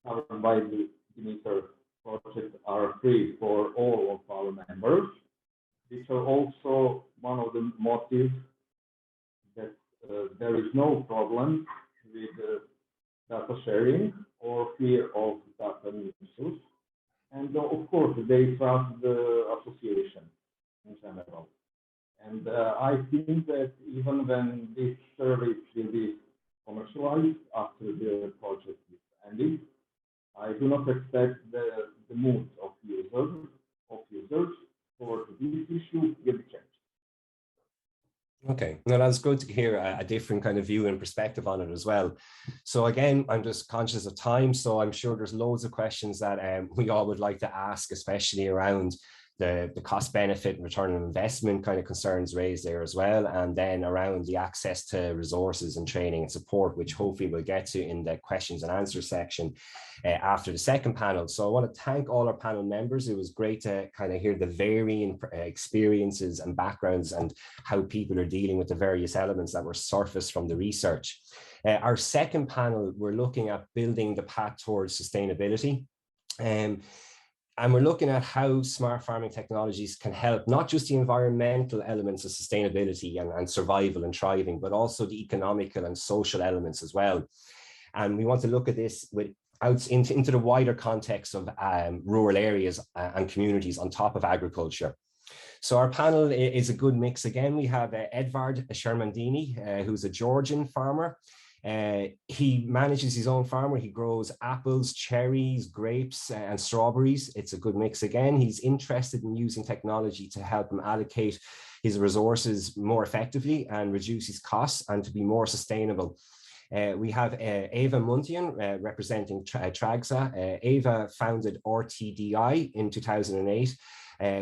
covered by the DEMETER project are free for all of our members. These are also one of the motives that there is no problem with data sharing or fear of data misuse. And of course, they trust the association in general. And I think that even when this service will be commercialized after the project is ended, I do not expect the mood of users for this issue will be changed. Okay, no, that's good to hear a different kind of view and perspective on it as well. So again, I'm just conscious of time, so I'm sure there's loads of questions that we all would like to ask, especially around the cost benefit and return on investment kind of concerns raised there as well, and then around the access to resources and training and support, which hopefully we'll get to in the questions and answers section after the second panel. So I want to thank all our panel members. It was great to kind of hear the varying experiences and backgrounds and how people are dealing with the various elements that were surfaced from the research. Our second panel, we're looking at building the path towards sustainability. And we're looking at how smart farming technologies can help not just the environmental elements of sustainability and survival and thriving, but also the economical and social elements as well. And we want to look at this into the wider context of rural areas and communities on top of agriculture. So our panel is a good mix. Again, we have Edvard Shermandini, who's a Georgian farmer. He manages his own farm where he grows apples, cherries, grapes, and strawberries. It's a good mix again. He's interested in using technology to help him allocate his resources more effectively and reduce his costs and to be more sustainable. We have Eva Muntian representing Tragsa. Eva founded RTDI in 2008.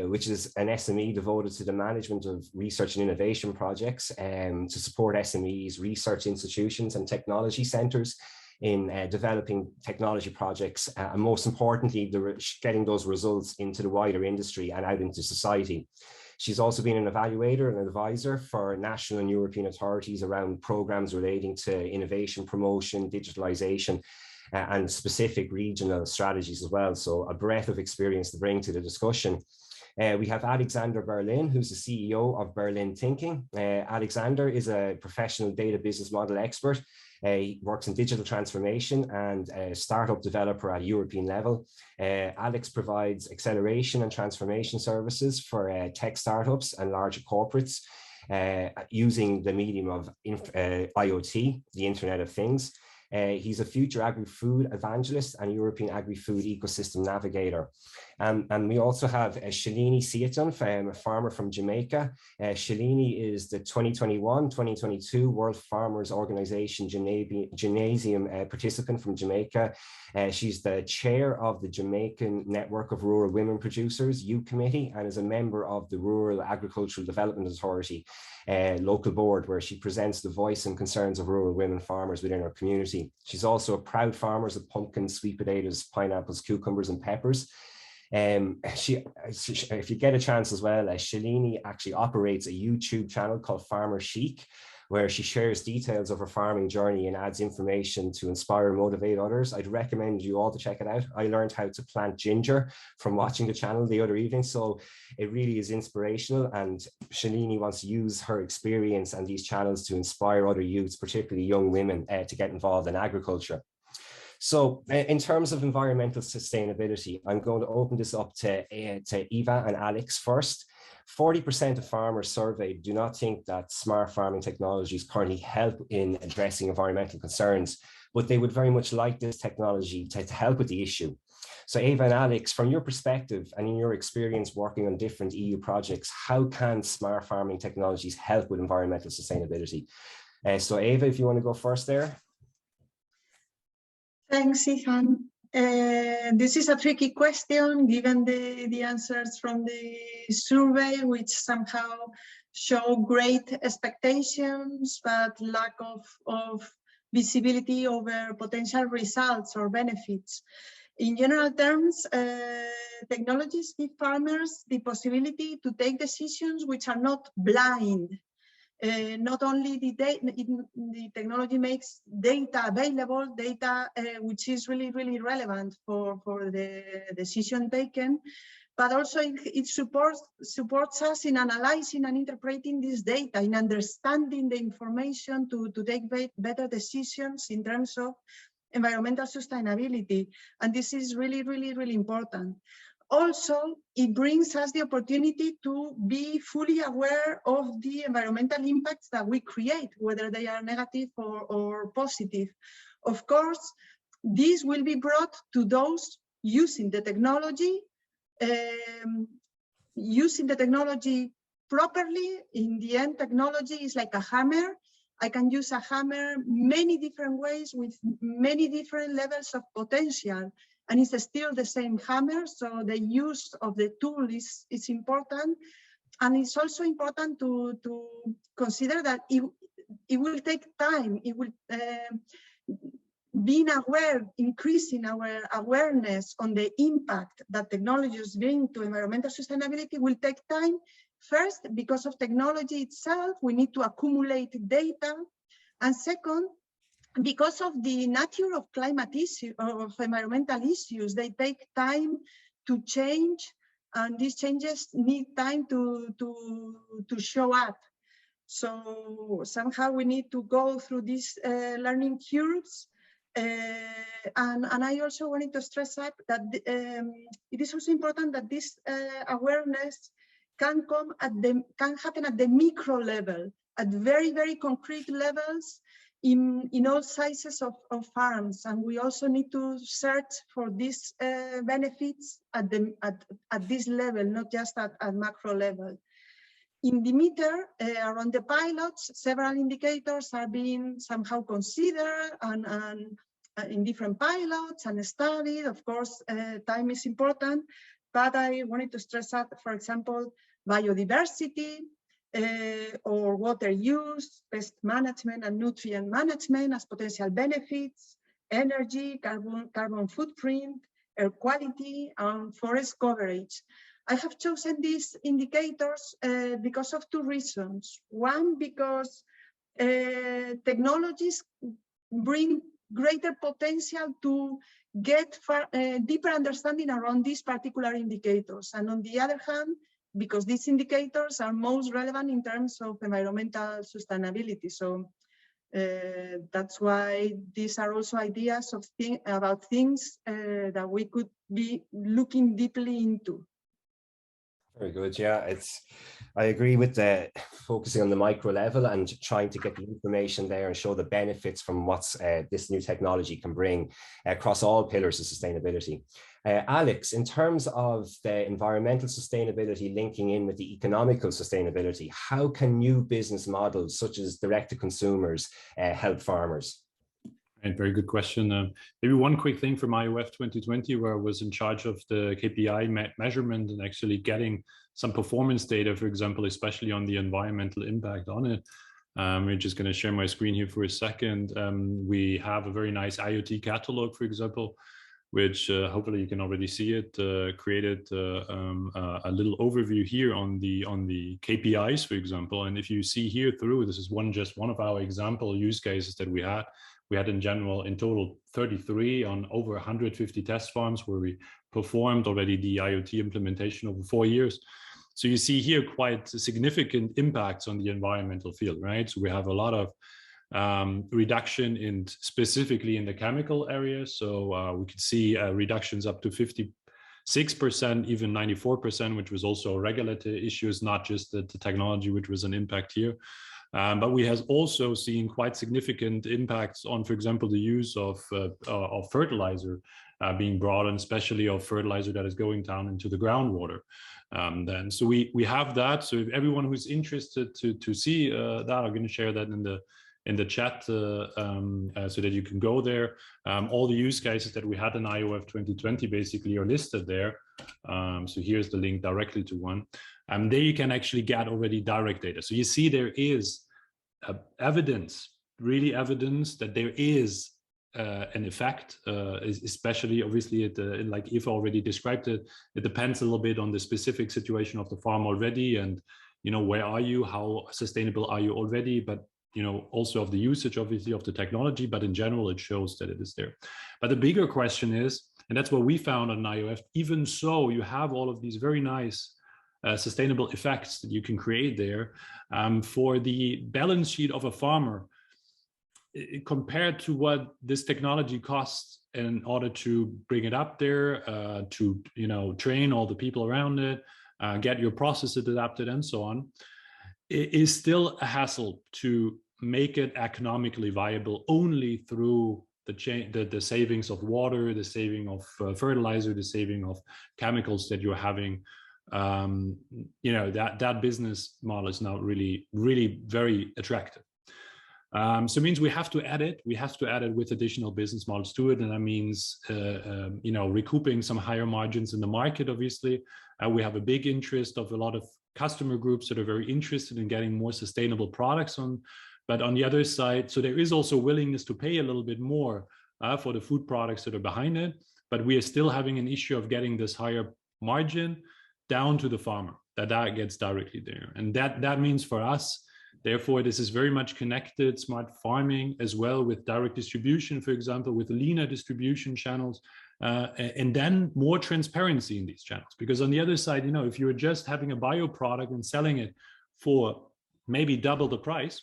Which is an SME devoted to the management of research and innovation projects to support SMEs, research institutions and technology centers in developing technology projects, and most importantly, getting those results into the wider industry and out into society. She's also been an evaluator and advisor for national and European authorities around programs relating to innovation promotion, digitalization, and specific regional strategies as well. So a breadth of experience to bring to the discussion. We have Alexander Berlin, who's the CEO of Berlin Thinking. Alexander is a professional data business model expert. He works in digital transformation and a startup developer at a European level. Alex provides acceleration and transformation services for tech startups and larger corporates using the medium of IoT, the Internet of Things. He's a future agri-food evangelist and European agri-food ecosystem navigator. And we also have Shalini Siaton, a farmer from Jamaica. Shalini is the 2021-2022 World Farmers Organization Gymnasium participant from Jamaica. She's the chair of the Jamaican Network of Rural Women Producers, U Committee, and is a member of the Rural Agricultural Development Authority local board, where she presents the voice and concerns of rural women farmers within her community. She's also a proud farmer of pumpkins, sweet potatoes, pineapples, cucumbers, and peppers. If you get a chance as well, Shalini actually operates a YouTube channel called Farmer Chic, where she shares details of her farming journey and adds information to inspire and motivate others. I'd recommend you all to check it out. I learned how to plant ginger from watching the channel the other evening, so it really is inspirational, and Shalini wants to use her experience and these channels to inspire other youths, particularly young women, to get involved in agriculture. So in terms of environmental sustainability, I'm going to open this up to Eva and Alex first. 40% of farmers surveyed do not think that smart farming technologies currently help in addressing environmental concerns, but they would very much like this technology to help with the issue. So Eva and Alex, from your perspective and in your experience working on different EU projects, how can smart farming technologies help with environmental sustainability? So Eva, if you want to go first there. Thanks, Ethan. This is a tricky question given the answers from the survey, which somehow show great expectations, but lack of visibility over potential results or benefits. In general terms, technologies give farmers the possibility to take decisions which are not blind. Not only the technology makes data available, which is really relevant for the decision taken, but also it supports us in analyzing and interpreting this data, in understanding the information to take better decisions in terms of environmental sustainability. And this is really important. Also, it brings us the opportunity to be fully aware of the environmental impacts that we create, whether they are negative or positive. Of course, this will be brought to those using the technology, properly. In the end, technology is like a hammer. I can use a hammer many different ways with many different levels of potential. And it's still the same hammer, so the use of the tool is important. And it's also important to consider that it will take time. It will, being aware, increasing our awareness on the impact that technologies bring to environmental sustainability will take time. First, because of technology itself, we need to accumulate data. And second, because of the nature of climate issue, of environmental issues, they take time to change, and these changes need time to show up. So somehow we need to go through these learning curves. And I also wanted to stress up that it is also important that this awareness can happen at the micro level, at very concrete levels, in all sizes of farms, and we also need to search for these benefits at this level, not just at macro level. In DEMETER, around the pilots, several indicators are being somehow considered and in different pilots and studied. Of course, time is important, but I wanted to stress out, for example, biodiversity, or water use, pest management and nutrient management as potential benefits, energy, carbon footprint, air quality, and forest coverage. I have chosen these indicators because of two reasons. One, because technologies bring greater potential to get deeper understanding around these particular indicators. And on the other hand, because these indicators are most relevant in terms of environmental sustainability. So that's why these are also ideas of about things that we could be looking deeply into. Very good. Yeah, I agree with the focusing on the micro level and trying to get the information there and show the benefits from what's this new technology can bring across all pillars of sustainability. Alex, in terms of the environmental sustainability linking in with the economical sustainability, how can new business models such as direct to consumers help farmers? And very good question. Maybe one quick thing from IOF 2020, where I was in charge of the KPI measurement and actually getting some performance data, for example, especially on the environmental impact on it. We're just going to share my screen here for a second. We have a very nice IoT catalog, for example, which hopefully you can already see it, created a little overview here on the KPIs, for example. And if you see here through, this is just one of our example use cases that we had. We had in general, in total, 33 on over 150 test farms where we performed already the IoT implementation over 4 years. So you see here quite significant impacts on the environmental field, right? So we have a lot of reduction in specifically in the chemical area. So we could see reductions up to 56%, even 94%, which was also regulatory issues, not just the technology, which was an impact here. But we have also seen quite significant impacts on, for example, the use of fertilizer being brought in, especially of fertilizer that is going down into the groundwater. Then, so we have that. So if everyone who's interested to see that, I'm going to share that in the chat so that you can go there. All the use cases that we had in IOF 2020 basically are listed there. So here's the link directly to one. There you can actually get already direct data. So you see there is evidence, really evidence that there is an effect, especially obviously like Eva already described it. It depends a little bit on the specific situation of the farm already, and where are you, how sustainable are you already, but also of the usage obviously of the technology, but in general it shows that it is there. But the bigger question is, and that's what we found on IOF, even so you have all of these very nice sustainable effects that you can create there for the balance sheet of a farmer. Compared to what this technology costs in order to bring it up there, to train all the people around it, get your processes adapted and so on, it is still a hassle to make it economically viable only through the savings of water, the saving of fertilizer, the saving of chemicals that you're having. That business model is now really very attractive. So it means we have to add it. We have to add it with additional business models to it, and that means recouping some higher margins in the market. Obviously, we have a big interest of a lot of customer groups that are very interested in getting more sustainable products on. But on the other side, so there is also willingness to pay a little bit more for the food products that are behind it. But we are still having an issue of getting this higher margin down to the farmer. That gets directly there, and that means for us. Therefore, this is very much connected, smart farming as well with direct distribution, for example, with leaner distribution channels, and then more transparency in these channels. Because on the other side, if you're just having a bio product and selling it for maybe double the price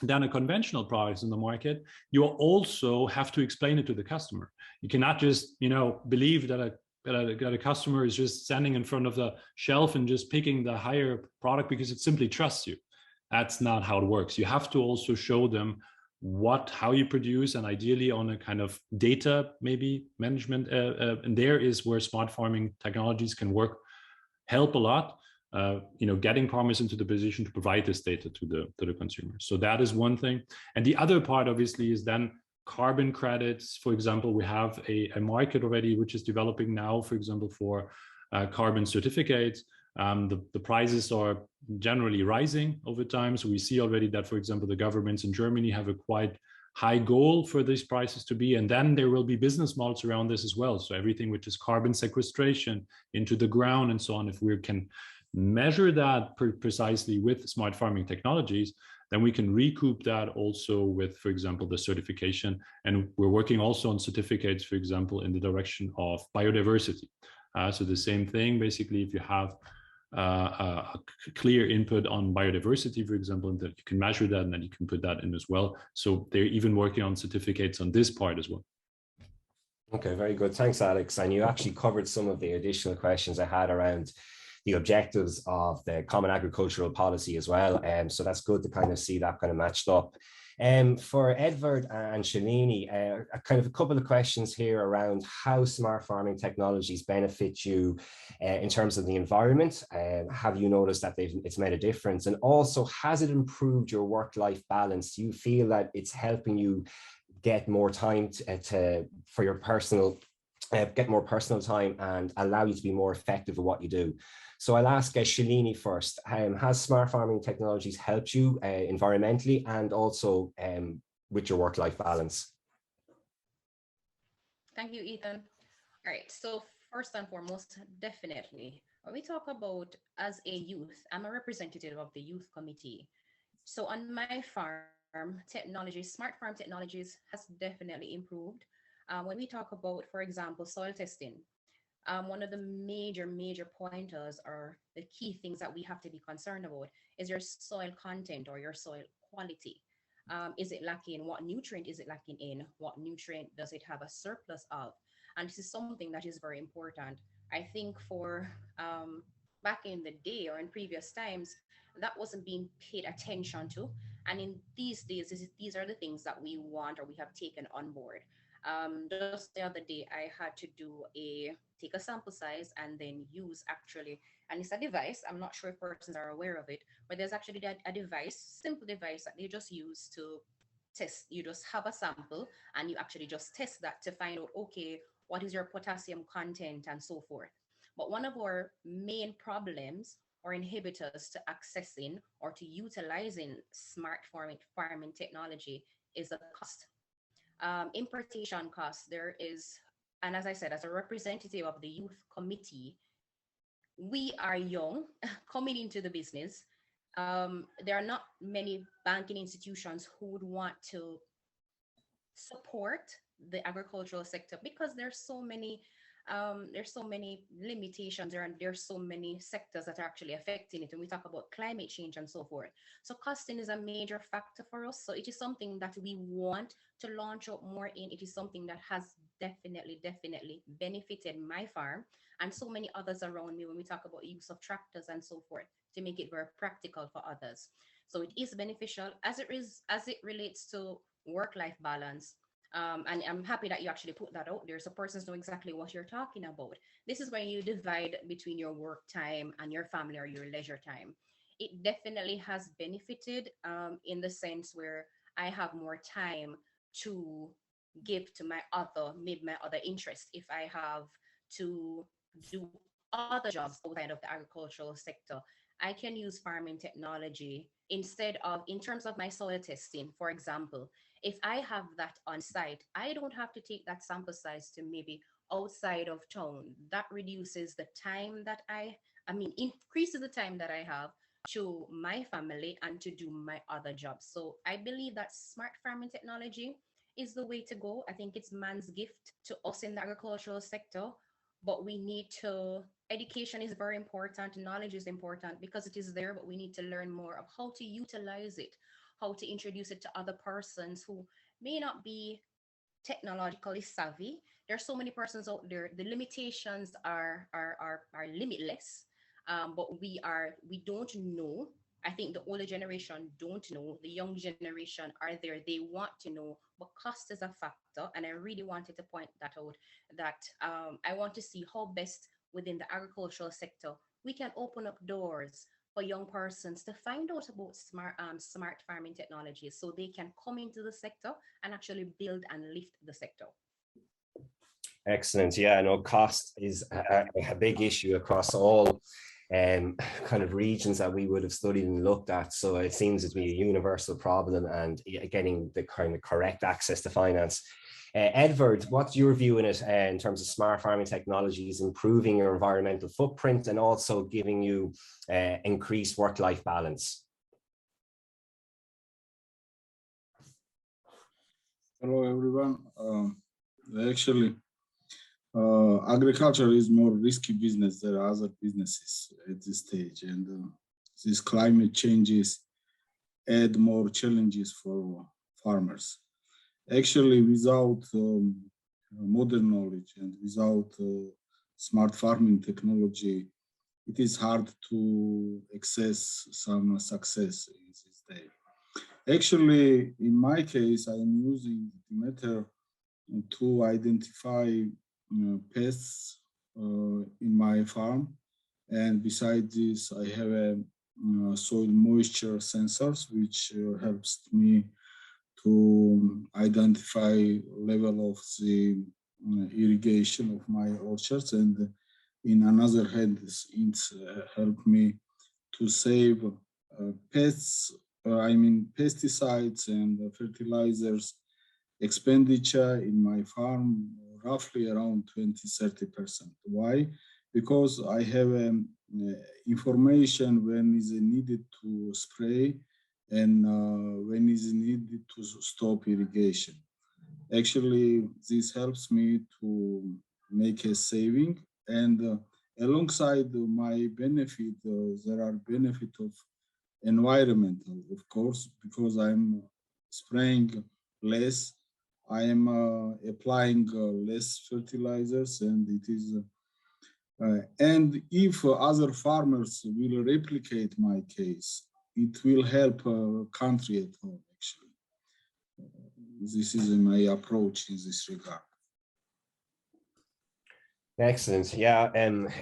than a conventional product in the market, you also have to explain it to the customer. You cannot just, believe that a customer is just standing in front of the shelf and just picking the higher product because it simply trusts you. That's not how it works. You have to also show them how you produce, and ideally on a kind of data maybe management. And there is where smart farming technologies can help a lot. Getting farmers into the position to provide this data to the consumer. So that is one thing. And the other part obviously is then carbon credits. For example, we have a market already which is developing now, for example, for carbon certificates. The prices are generally rising over time. So we see already that, for example, the governments in Germany have a quite high goal for these prices to be. And then there will be business models around this as well. So everything which is carbon sequestration into the ground and so on, if we can measure that precisely with smart farming technologies, then we can recoup that also with, for example, the certification. And we're working also on certificates, for example, in the direction of biodiversity. So the same thing, basically, if you have a clear input on biodiversity, for example, and that you can measure that and then you can put that in as well. So they're even working on certificates on this part as well. Okay, very good. Thanks, Alex. And you actually covered some of the additional questions I had around the objectives of the Common Agricultural Policy as well. So that's good to kind of see that kind of matched up. For Edward and Shalini, kind of a couple of questions here around how smart farming technologies benefit you in terms of the environment. Have you noticed that it's made a difference? And also, has it improved your work-life balance? Do you feel that it's helping you get more time for your personal, get more personal time and allow you to be more effective at what you do? So I'll ask Shalini first. Has smart farming technologies helped you environmentally and also with your work-life balance? Thank you, Ethan. All right, so first and foremost, definitely, when we talk about as a youth, I'm a representative of the youth committee. So on my farm, smart farm technologies has definitely improved. When we talk about, for example, soil testing, one of the major pointers or the key things that we have to be concerned about is your soil content or your soil quality. Is it lacking? What nutrient is it lacking in? What nutrient does it have a surplus of? And this is something that is very important. I think for back in the day or in previous times, that wasn't being paid attention to. And in these days, these are the things that we want or we have taken on board. Just the other day, I had to take a sample size and then use actually, and it's a device. I'm not sure if persons are aware of it, but there's actually a device, simple device that they just use to test. You just have a sample and you actually just test that to find out, okay, what is your potassium content and so forth. But one of our main problems or inhibitors to accessing or to utilizing smart farming technology is the cost. Importation costs, there is, and as I said, as a representative of the youth committee, we are young coming into the business. There are not many banking institutions who would want to support the agricultural sector because there's so many limitations there, and there's so many sectors that are actually affecting it. And we talk about climate change and so forth. So costing is a major factor for us. So it is something that we want to launch out more in. It is something that has definitely benefited my farm and so many others around me when we talk about use of tractors and so forth to make it very practical for others. So it is beneficial as it relates to work-life balance. And I'm happy that you actually put that out there so persons know exactly what you're talking about. This is when you divide between your work time and your family or your leisure time. It definitely has benefited in the sense where I have more time to give to my other interests. If I have to do other jobs outside of the agricultural sector, I can use farming technology instead of, in terms of my soil testing, for example. If I have that on site, I don't have to take that sample size to maybe outside of town. That reduces the time that increases the time that I have to my family and to do my other jobs. So I believe that smart farming technology is the way to go. I think it's man's gift to us in the agricultural sector, but we need to, education is very important, knowledge is important because it is there, but we need to learn more of how to utilize it, how to introduce it to other persons who may not be technologically savvy. There are so many persons out there. The limitations are limitless, but we don't know. I think the older generation don't know. The young generation are there. They want to know, but cost is a factor. And I really wanted to point that out, that I want to see how best within the agricultural sector we can open up doors for young persons to find out about smart farming technologies so they can come into the sector and actually build and lift the sector. Excellent. Yeah, no, cost is a big issue across all kind of regions that we would have studied and looked at. So it seems to be a universal problem, and getting the kind of correct access to finance. Edward, what's your view in it in terms of smart farming technologies improving your environmental footprint and also giving you increased work-life balance? Hello, everyone. Actually, agriculture is more risky business than other businesses at this stage, and these climate changes add more challenges for farmers. Actually, without modern knowledge and without smart farming technology, it is hard to access some success in this day. Actually, in my case, I am using DEMETER to identify pests in my farm, and besides this, I have a soil moisture sensors which helps me to identify level of the irrigation of my orchards, and in another hand, it helped me to save pesticides and fertilizers expenditure in my farm, roughly around 20–30%. Why? Because I have information when is needed to spray and when is needed to stop irrigation. Actually, this helps me to make a saving, and alongside my benefit, there are benefits of environmental, of course, because I'm spraying less, I am applying less fertilizers, and it is And if other farmers will replicate my case, it will help country at home, actually. This is my approach in this regard. Excellent. Yeah,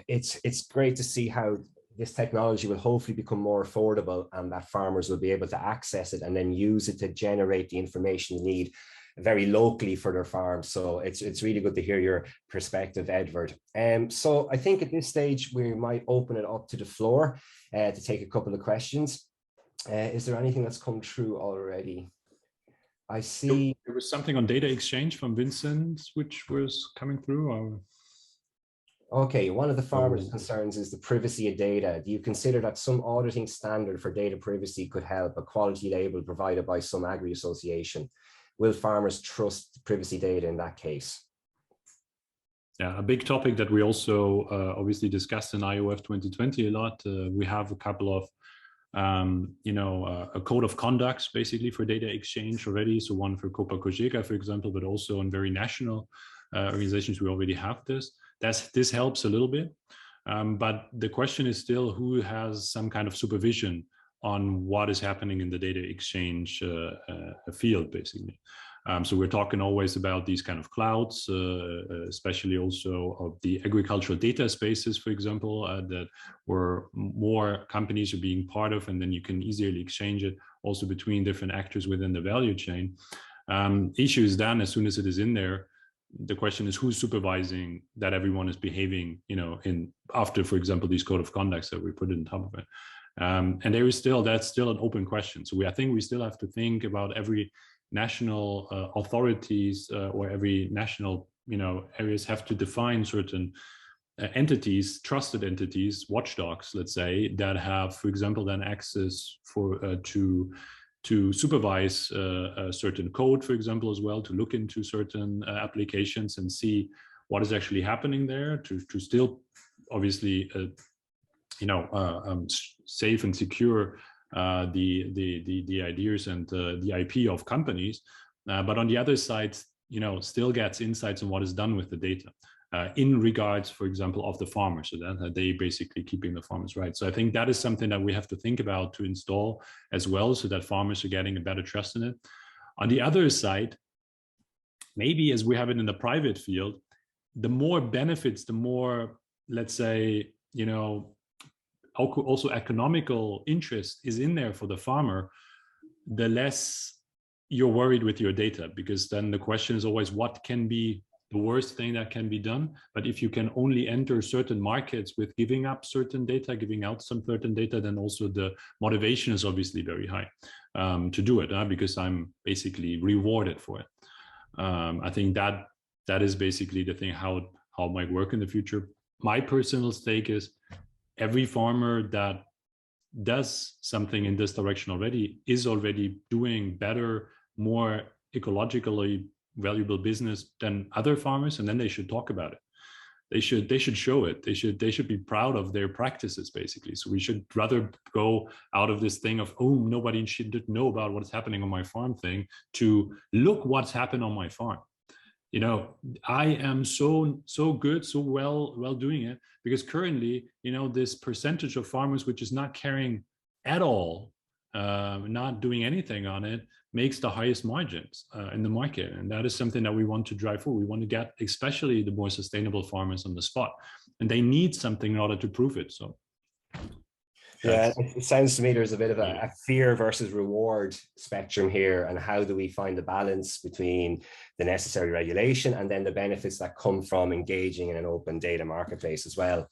it's great to see how this technology will hopefully become more affordable and that farmers will be able to access it and then use it to generate the information they need very locally for their farms. So it's really good to hear your perspective, Edward. So I think at this stage we might open it up to the floor to take a couple of questions. Is there anything that's come through already? I see there was something on data exchange from Vincent, which was coming through. Or... Okay, one of the farmers' concerns is the privacy of data. Do you consider that some auditing standard for data privacy could help, a quality label provided by some agri association? Will farmers trust privacy data in that case? Yeah, a big topic that we also obviously discussed in IOF 2020 a lot. We have a couple of, a code of conducts basically for data exchange already. So one for Copa Cogeca, for example, but also on very national organizations, we already have this. This helps a little bit, but the question is still who has some kind of supervision on what is happening in the data exchange field, basically. So we're talking always about these kind of clouds, especially also of the agricultural data spaces, for example, that where more companies are being part of, and then you can easily exchange it also between different actors within the value chain. Issue is then, as soon as it is in there, the question is who's supervising that everyone is behaving, after, for example, these code of conducts that we put on top of it. And that's still an open question. So I think we still have to think about every national authorities or every national, areas have to define certain entities, trusted entities, watchdogs, let's say, that have, for example, then access to supervise a certain code, for example, as well, to look into certain applications and see what is actually happening there, to still obviously, safe and secure the ideas and the IP of companies. But on the other side, still gets insights on what is done with the data. In regards, for example, of the farmers, so that they basically keeping the farmers right. So I think that is something that we have to think about to install as well, so that farmers are getting a better trust in it. On the other side, maybe as we have it in the private field, the more benefits, the more, let's say, also economical interest is in there for the farmer, the less you're worried with your data, because then the question is always what can be the worst thing that can be done. But if you can only enter certain markets with giving up certain data, giving out some certain data, then also the motivation is obviously very high to do it, because I'm basically rewarded for it. I think that is basically the thing, how it might work in the future. My personal stake is every farmer that does something in this direction already is already doing better, more ecologically valuable business than other farmers, and then they should talk about it. They should show it. They should be proud of their practices, basically. So we should rather go out of this thing of, oh, nobody should know about what's happening on my farm thing, to look what's happened on my farm. I am so good, so well doing it, because currently, this percentage of farmers which is not caring at all, not doing anything on it, makes the highest margins in the market. And that is something that we want to drive forward. We want to get especially the more sustainable farmers on the spot, and they need something in order to prove it. So yeah, it sounds to me there's a bit of a fear versus reward spectrum here, and how do we find the balance between the necessary regulation and then the benefits that come from engaging in an open data marketplace as well.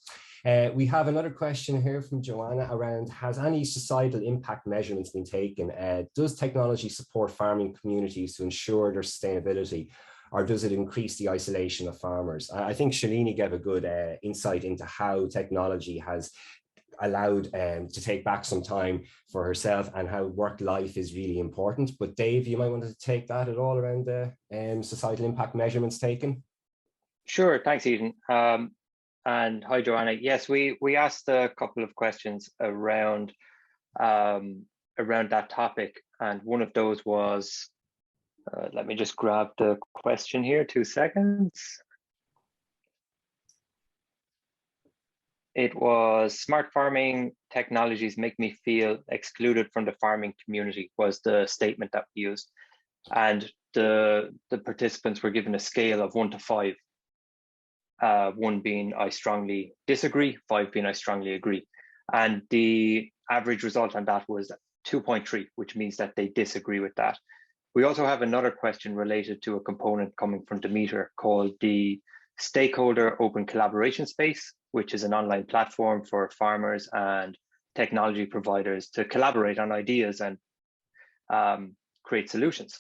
We have another question here from Joanna around, has any societal impact measurements been taken? Does technology support farming communities to ensure their sustainability, or does it increase the isolation of farmers? I think Shalini gave a good insight into how technology has allowed to take back some time for herself, and how work life is really important. But Dave, you might want to take that at all around the societal impact measurements taken. Sure, thanks, Eden. And hi, Joanna. Yes, we asked a couple of questions around that topic, and one of those was, let me just grab the question here, 2 seconds. it was smart farming technologies make me feel excluded from the farming community was the statement that we used. And the participants were given a scale of 1 to 5. 1 being I strongly disagree, 5 being I strongly agree. And the average result on that was 2.3, which means that they disagree with that. We also have another question related to a component coming from DEMETER called the Stakeholder Open Collaboration Space, which is an online platform for farmers and technology providers to collaborate on ideas and create solutions.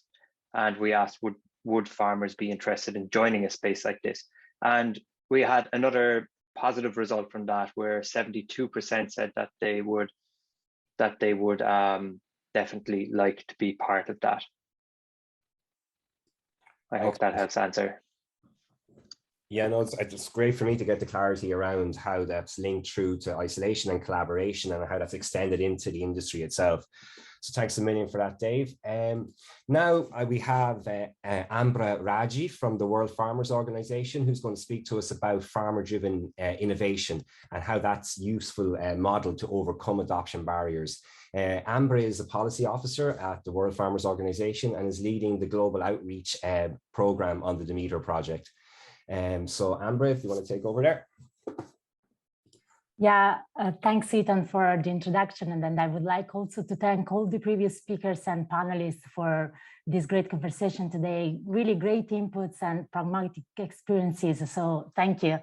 And we asked, would farmers be interested in joining a space like this? And we had another positive result from that, where 72% said that they would definitely like to be part of that. I hope that helps answer. Yeah, no, it's great for me to get the clarity around how that's linked through to isolation and collaboration and how that's extended into the industry itself. So thanks a million for that, Dave. Now we have Ambra Raggi from the World Farmers Organization, who's going to speak to us about farmer-driven innovation and how that's a useful model to overcome adoption barriers. Ambra is a policy officer at the World Farmers Organization and is leading the global outreach program on the DEMETER project. So Ambra, if you want to take over there. Yeah, thanks, Ethan, for the introduction. And then I would like also to thank all the previous speakers and panelists for this great conversation today. Really great inputs and pragmatic experiences. So thank you.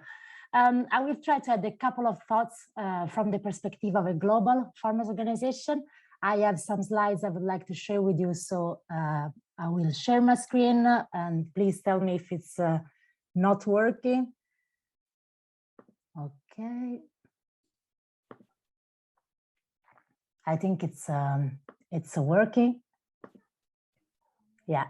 I will try to add a couple of thoughts from the perspective of a global farmers organization. I have some slides I would like to share with you. So I will share my screen and please tell me if it's not working. Okay. I think it's working. Yeah.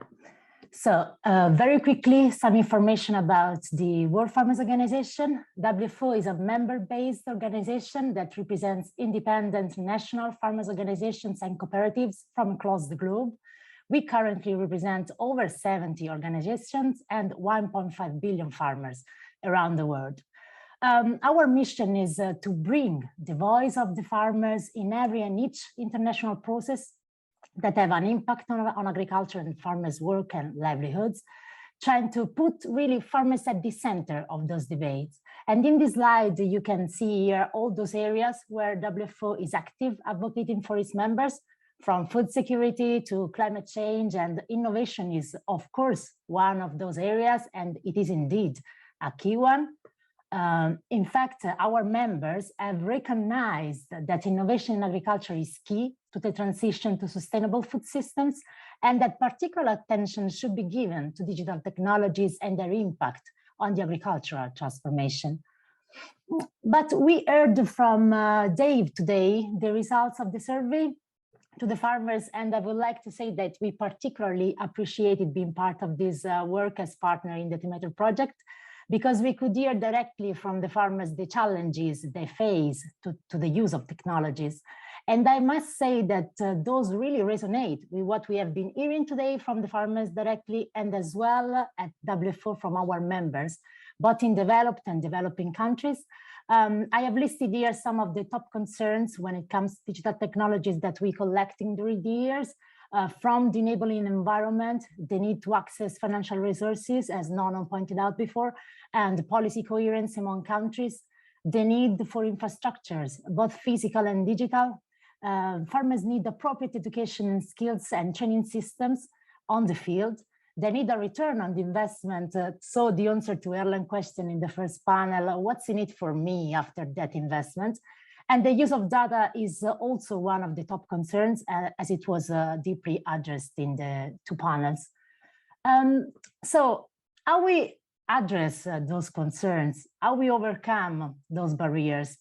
So very quickly, some information about the World Farmers Organization. WFO is a member-based organization that represents independent national farmers organizations and cooperatives from across the globe. We currently represent over 70 organizations and 1.5 billion farmers around the world. Our mission is to bring the voice of the farmers in every and each international process that have an impact on agriculture and farmers' work and livelihoods, trying to put really farmers at the center of those debates. And in this slide, you can see here all those areas where WFO is active, advocating for its members, from food security to climate change, and innovation is, of course, one of those areas, and it is indeed a key one. In fact, our members have recognized that innovation in agriculture is key to the transition to sustainable food systems, and that particular attention should be given to digital technologies and their impact on the agricultural transformation. But we heard from Dave today the results of the survey to the farmers, and I would like to say that we particularly appreciated being part of this work as partner in the DEMETER project, because we could hear directly from the farmers the challenges they face to the use of technologies. And I must say that those really resonate with what we have been hearing today from the farmers directly, and as well at WFO from our members, both in developed and developing countries. I have listed here some of the top concerns when it comes to digital technologies that we collecting during the years. From the enabling environment, the need to access financial resources, as Nono pointed out before, and policy coherence among countries, the need for infrastructures, both physical and digital. Farmers need appropriate education and skills and training systems on the field. They need a return on the investment. So the answer to Erlen's question in the first panel, what's in it for me after that investment? And the use of data is also one of the top concerns, as it was deeply addressed in the two panels. So how we address those concerns, how we overcome those barriers?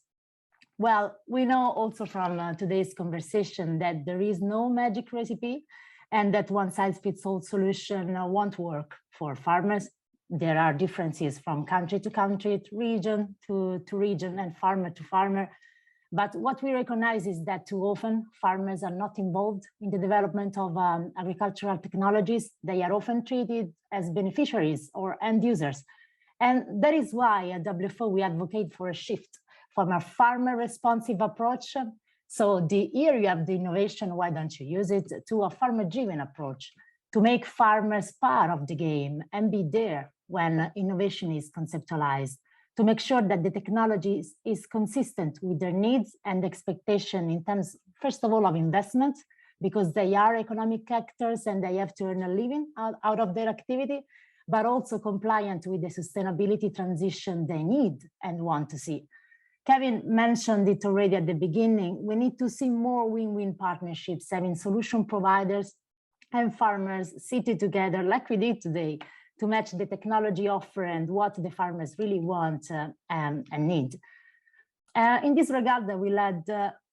Well, we know also from today's conversation that there is no magic recipe, and that one-size-fits-all solution won't work for farmers. There are differences from country to country, region to region, and farmer to farmer. But what we recognize is that too often farmers are not involved in the development of agricultural technologies. They are often treated as beneficiaries or end users. And that is why at WFO we advocate for a shift from a farmer responsive approach. So here you have the innovation, why don't you use it, to a farmer driven approach, to make farmers part of the game and be there when innovation is conceptualized, to make sure that the technology is consistent with their needs and expectation in terms, first of all, of investment, because they are economic actors and they have to earn a living out of their activity, but also compliant with the sustainability transition they need and want to see. Kevin mentioned it already at the beginning. We need to see more win-win partnerships, having solution providers and farmers seated together like we did today to match the technology offer and what the farmers really want and need. In this regard, I will add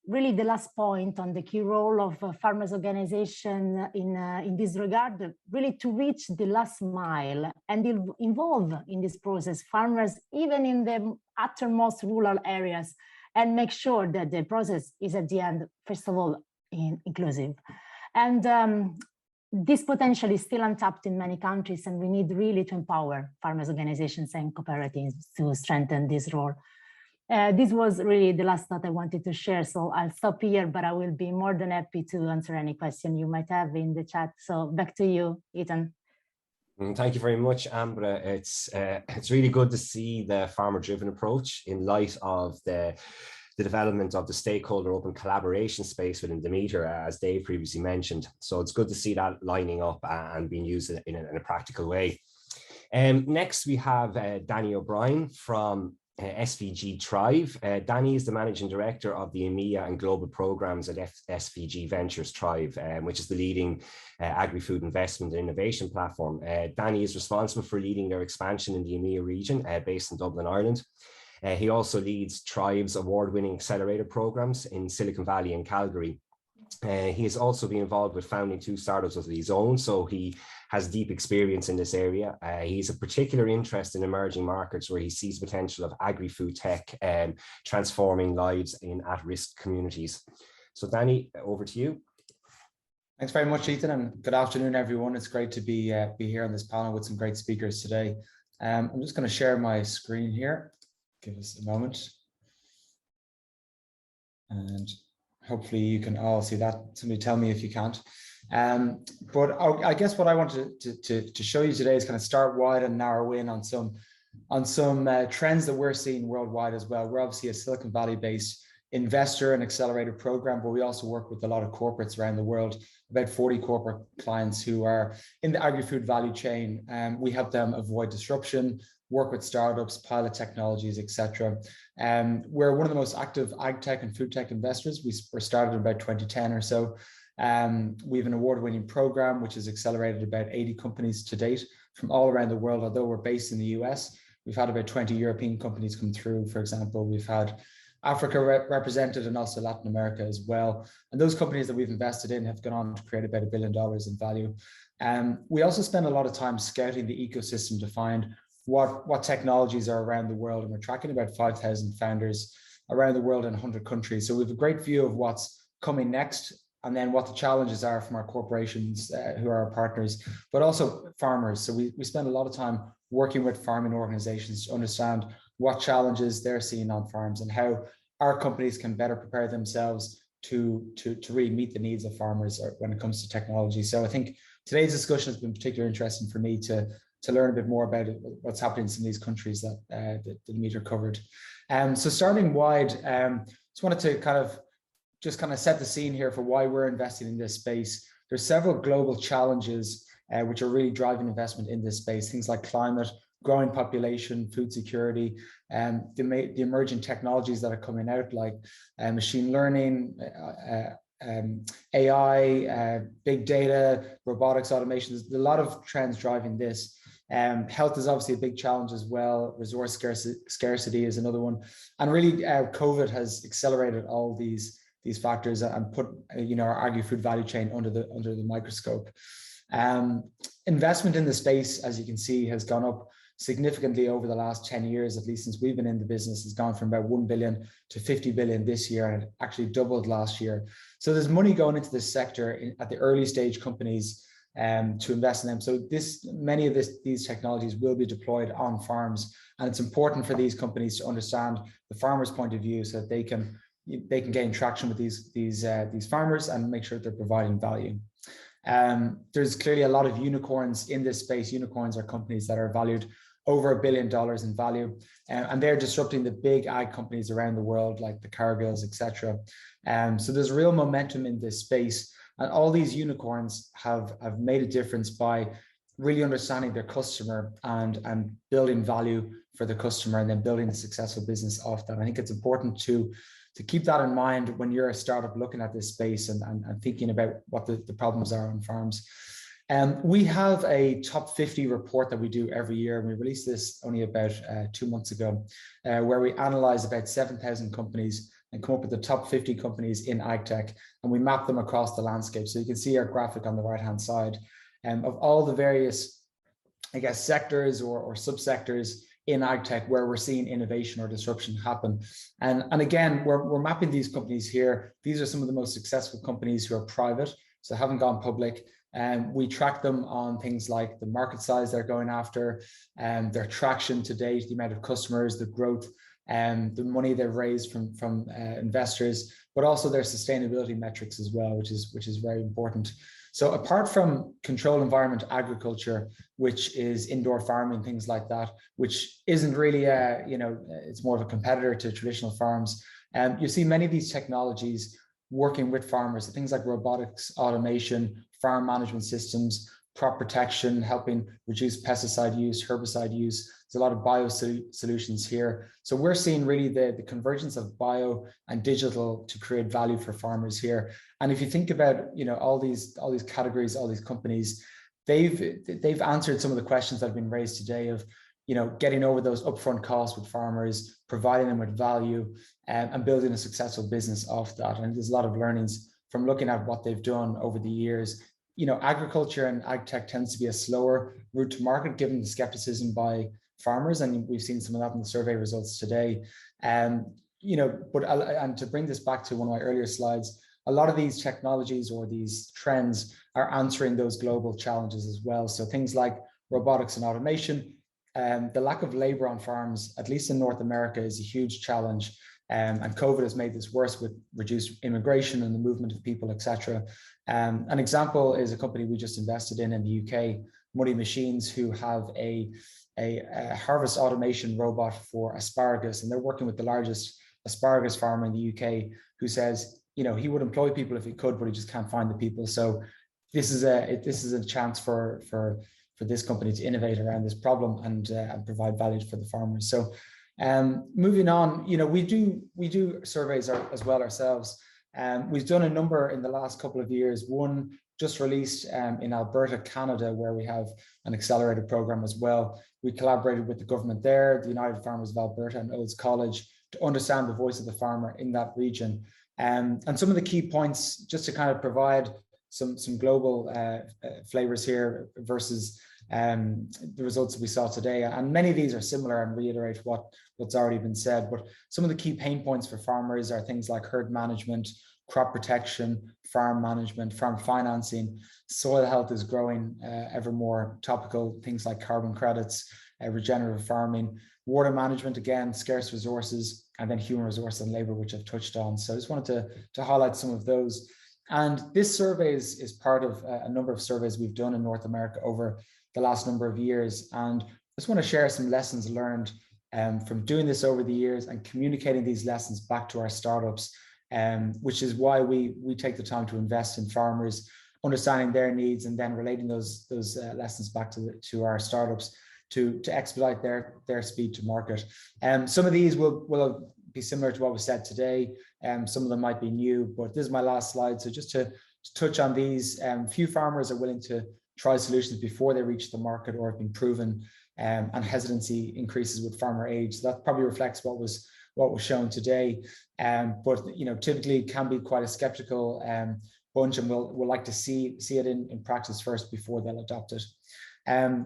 really the last point on the key role of farmers' organization in this regard, really to reach the last mile and involve in this process farmers even in the uttermost rural areas and make sure that the process is at the end, first of all, inclusive. And this potential is still untapped in many countries, and we need really to empower farmers' organizations and cooperatives to strengthen this role. This was really the last thought I wanted to share, so I'll stop here, but I will be more than happy to answer any question you might have in the chat. So back to you, Ethan. Thank you very much, Ambra. It's really good to see the farmer-driven approach in light of the development of the stakeholder open collaboration space within DEMETER, as Dave previously mentioned. So it's good to see that lining up and being used in a practical way. Next, we have Danny O'Brien from SVG Thrive. Danny is the Managing Director of the EMEA and Global Programs at SVG Ventures Thrive, which is the leading agri-food investment and innovation platform. Danny is responsible for leading their expansion in the EMEA region based in Dublin, Ireland. He also leads Thrive's award-winning accelerator programs in Silicon Valley and Calgary. He has also been involved with founding 2 startups of his own, so he has deep experience in this area. He has a particular interest in emerging markets where he sees potential of agri-food tech transforming lives in at-risk communities. So Danny, over to you. Thanks very much, Ethan, and good afternoon, everyone. It's great to be here on this panel with some great speakers today. I'm just going to share my screen here. Give us a moment. And hopefully you can all see that. Somebody tell me if you can't. But I guess what I wanted to show you today is kind of start wide and narrow in on some trends that we're seeing worldwide as well. We're obviously a Silicon Valley based investor and accelerator program, but we also work with a lot of corporates around the world, about 40 corporate clients who are in the agri-food value chain. We help them avoid disruption, work with startups, pilot technologies, etc. We're one of the most active ag tech and food tech investors. We were started in about 2010 or so. We have an award-winning program which has accelerated about 80 companies to date from all around the world. Although we're based in the US, we've had about 20 European companies come through. For example, we've had Africa represented and also Latin America as well. And those companies that we've invested in have gone on to create about $1 billion in value. We also spend a lot of time scouting the ecosystem to find what technologies are around the world, and we're tracking about 5,000 founders around the world in 100 countries. So we have a great view of what's coming next, and then what the challenges are from our corporations who are our partners, but also farmers. So we spend a lot of time working with farming organizations to understand what challenges they're seeing on farms and how our companies can better prepare themselves to really meet the needs of farmers when it comes to technology. So I think today's discussion has been particularly interesting for me to learn a bit more about what's happening in some of these countries that DEMETER covered. So starting wide, just wanted to kind of set the scene here for why we're investing in this space. There's several global challenges which are really driving investment in this space, things like climate, growing population, food security, and the emerging technologies that are coming out like machine learning, AI, big data, robotics, automation. There's a lot of trends driving this. Health is obviously a big challenge as well. Resource scarcity is another one. And really COVID has accelerated all these factors and put our agri-food value chain under the microscope. Investment in the space, as you can see, has gone up significantly over the last 10 years, at least since we've been in the business. Has gone from about 1 billion to 50 billion this year, and it actually doubled last year. So there's money going into this sector at the early stage companies to invest in them. So many of these technologies will be deployed on farms, and it's important for these companies to understand the farmer's point of view so that they can gain traction with these farmers and make sure they're providing value. There's clearly a lot of unicorns in this space. Unicorns are companies that are valued over $1 billion in value, and they're disrupting the big ag companies around the world, like the Cargills, etc. So there's real momentum in this space, and all these unicorns have made a difference by really understanding their customer and building value for the customer, and then building a successful business off that. I think it's important to keep that in mind when you're a startup looking at this space and thinking about what the problems are on farms. We have a top 50 report that we do every year, and we released this only about 2 months ago, where we analyze about 7,000 companies and come up with the top 50 companies in agtech, and we map them across the landscape. So you can see our graphic on the right-hand side of all the various, I guess, sectors or subsectors in agtech where we're seeing innovation or disruption happen. And again, we're mapping these companies here. These are some of the most successful companies who are private, so haven't gone public. We track them on things like the market size they're going after, their traction to date, the amount of customers, the growth, the money they've raised from investors, but also their sustainability metrics as well, which is very important. So apart from controlled environment agriculture, which is indoor farming, things like that, which isn't really it's more of a competitor to traditional farms. You see many of these technologies working with farmers, things like robotics, automation, farm management systems, crop protection, helping reduce pesticide use, herbicide use. There's a lot of bio solutions here. So we're seeing really the convergence of bio and digital to create value for farmers here. And if you think about all these categories, all these companies, they've answered some of the questions that have been raised today of getting over those upfront costs with farmers, providing them with value, and building a successful business off that. And there's a lot of learnings from looking at what they've done over the years. Agriculture and ag tech tends to be a slower route to market, given the skepticism by farmers, and we've seen some of that in the survey results today. And to bring this back to one of my earlier slides, a lot of these technologies or these trends are answering those global challenges as well. So things like robotics and automation, the lack of labor on farms, at least in North America, is a huge challenge. And COVID has made this worse with reduced immigration and the movement of people, etc. An example is a company we just invested in the UK, Muddy Machines, who have a harvest automation robot for asparagus, and they're working with the largest asparagus farmer in the UK, who says he would employ people if he could, but he just can't find the people. So this is a chance for this company to innovate around this problem and provide value for the farmers. So moving on, we do surveys as well ourselves. We've done a number in the last couple of years. One just released in Alberta, Canada, where we have an accelerated program as well. We collaborated with the government there, the United Farmers of Alberta and Oates College, to understand the voice of the farmer in that region. And some of the key points, just to kind of provide some global flavors here versus the results that we saw today. And many of these are similar and reiterate what's already been said, but some of the key pain points for farmers are things like herd management, crop protection, farm management, farm financing. Soil health is growing ever more topical, things like carbon credits, regenerative farming, water management, again, scarce resources, and then human resource and labor, which I've touched on. So I just wanted to highlight some of those. And this survey is part of a number of surveys we've done in North America over the last number of years. And I just want to share some lessons learned from doing this over the years and communicating these lessons back to our startups, which is why we take the time to invest in farmers, understanding their needs, and then relating those lessons back to our startups to expedite their speed to market. Some of these will be similar to what was said today. Some of them might be new, but this is my last slide. So just to touch on these, few farmers are willing to try solutions before they reach the market or have been proven, and hesitancy increases with farmer age. So that probably reflects what was shown today. But typically can be quite a skeptical bunch, and will like to see it in practice first before they'll adopt it.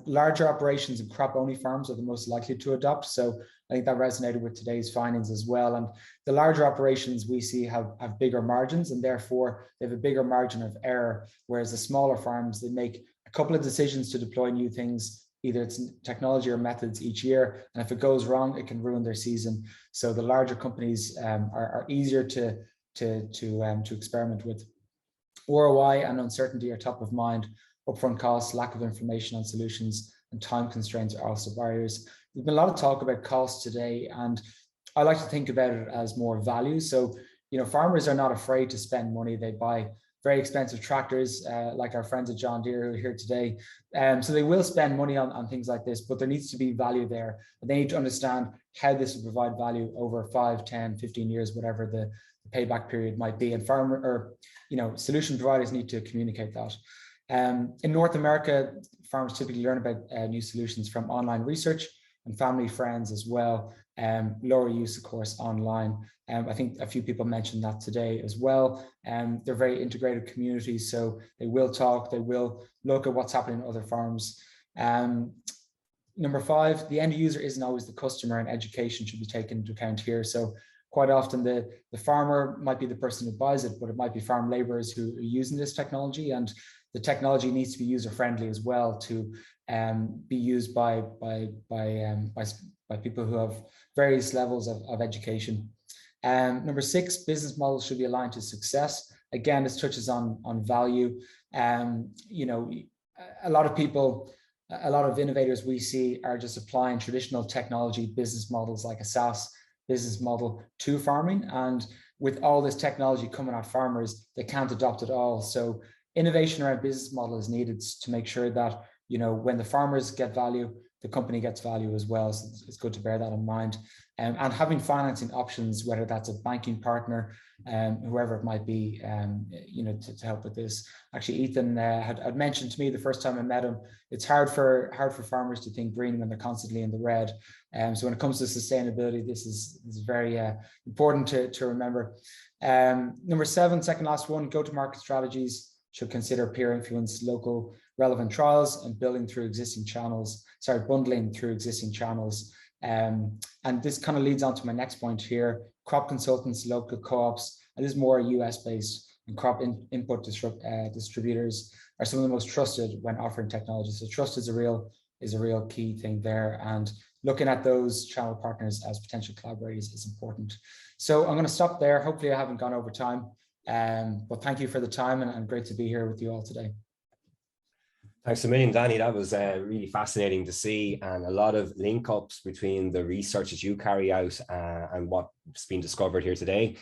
Larger operations and crop-only farms are the most likely to adopt. So I think that resonated with today's findings as well. And the larger operations we see have bigger margins, and therefore they have a bigger margin of error, whereas the smaller farms, they make couple of decisions to deploy new things, either it's technology or methods each year. And if it goes wrong, it can ruin their season. So the larger companies are easier to experiment with. ROI and uncertainty are top of mind. Upfront costs, lack of information on solutions, and time constraints are also barriers. There's been a lot of talk about cost today, and I like to think about it as more value. So, you know, farmers are not afraid to spend money. They buy very expensive tractors, like our friends at John Deere who are here today. So they will spend money on things like this, but there needs to be value there. And they need to understand how this will provide value over 5, 10, 15 years, whatever the payback period might be. And solution providers need to communicate that. In North America, farmers typically learn about new solutions from online research and family friends as well. Lower use, of course, online. I think a few people mentioned that today as well. They're very integrated communities, so they will talk, they will look at what's happening in other farms. Number 5, the end user isn't always the customer, and education should be taken into account here. So quite often the farmer might be the person who buys it, but it might be farm laborers who are using this technology, and the technology needs to be user friendly as well to be used by people who have various levels of education. Number 6, business models should be aligned to success. Again, this touches on value. You know, a lot of innovators we see are just applying traditional technology business models like a SaaS business model to farming. And with all this technology coming at farmers, they can't adopt it all. So innovation around business model is needed to make sure that, you know, when the farmers get value, the company gets value as well. So it's good to bear that in mind. And having financing options, whether that's a banking partner, whoever it might be, you know, to help with this. Actually, Ethan had mentioned to me the first time I met him, it's hard for farmers to think green when they're constantly in the red. So when it comes to sustainability, this is very important to remember. Number 7, second last one, go-to-market strategies should consider peer influence, local relevant trials, and bundling through existing channels. And this kind of leads on to my next point here. Crop consultants, local co-ops, and this is more US-based, and crop input distributors are some of the most trusted when offering technology. So trust is a real key thing there. And looking at those channel partners as potential collaborators is important. So I'm going to stop there. Hopefully I haven't gone over time. But thank you for the time, and great to be here with you all today. Thanks a million, Danny. That was really fascinating to see, and a lot of link ups between the research that you carry out and what's been discovered here today.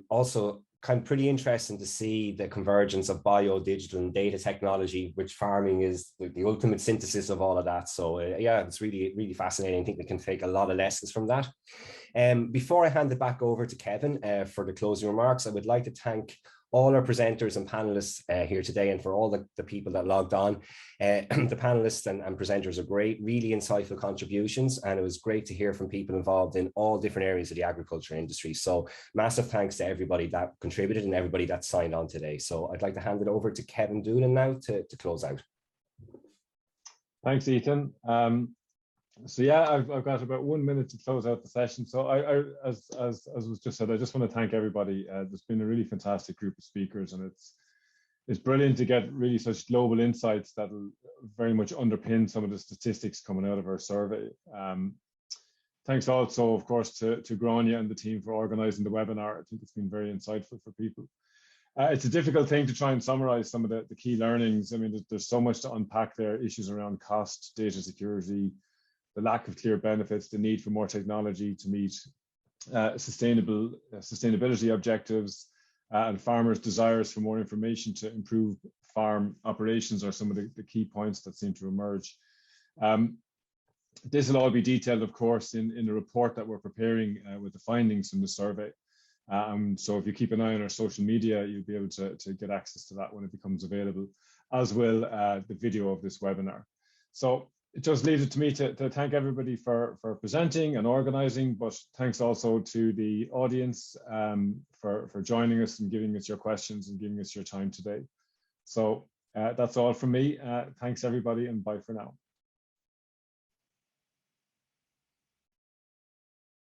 Also, kind of pretty interesting to see the convergence of bio, digital, and data technology, which farming is the ultimate synthesis of all of that. So yeah, it's really, really fascinating. I think we can take a lot of lessons from that. Before I hand it back over to Kevin for the closing remarks, I would like to thank all our presenters and panelists here today, and for all the people that logged on. The panelists and presenters are great, really insightful contributions, and it was great to hear from people involved in all different areas of the agriculture industry. So massive thanks to everybody that contributed and everybody that signed on today. So I'd like to hand it over to Kevin Doolan now to close out. Thanks, Ethan. So yeah, I've got about 1 minute to close out the session. So as was just said, I just want to thank everybody. There's been a really fantastic group of speakers, and it's brilliant to get really such global insights that will very much underpin some of the statistics coming out of our survey. Thanks also, of course, to Grania and the team for organizing the webinar. I think it's been very insightful for people. It's a difficult thing to try and summarize some of the key learnings. I mean, there's so much to unpack there, issues around cost, data security, the lack of clear benefits, the need for more technology to meet sustainability objectives, and farmers' desires for more information to improve farm operations are some of the key points that seem to emerge. This will all be detailed, of course, in the report that we're preparing with the findings from the survey. So if you keep an eye on our social media, you'll be able to get access to that when it becomes available, as will the video of this webinar. So it just leaves it to me to thank everybody for presenting and organizing, but thanks also to the audience for joining us and giving us your questions and giving us your time today. So that's all from me. Thanks everybody, and bye for now.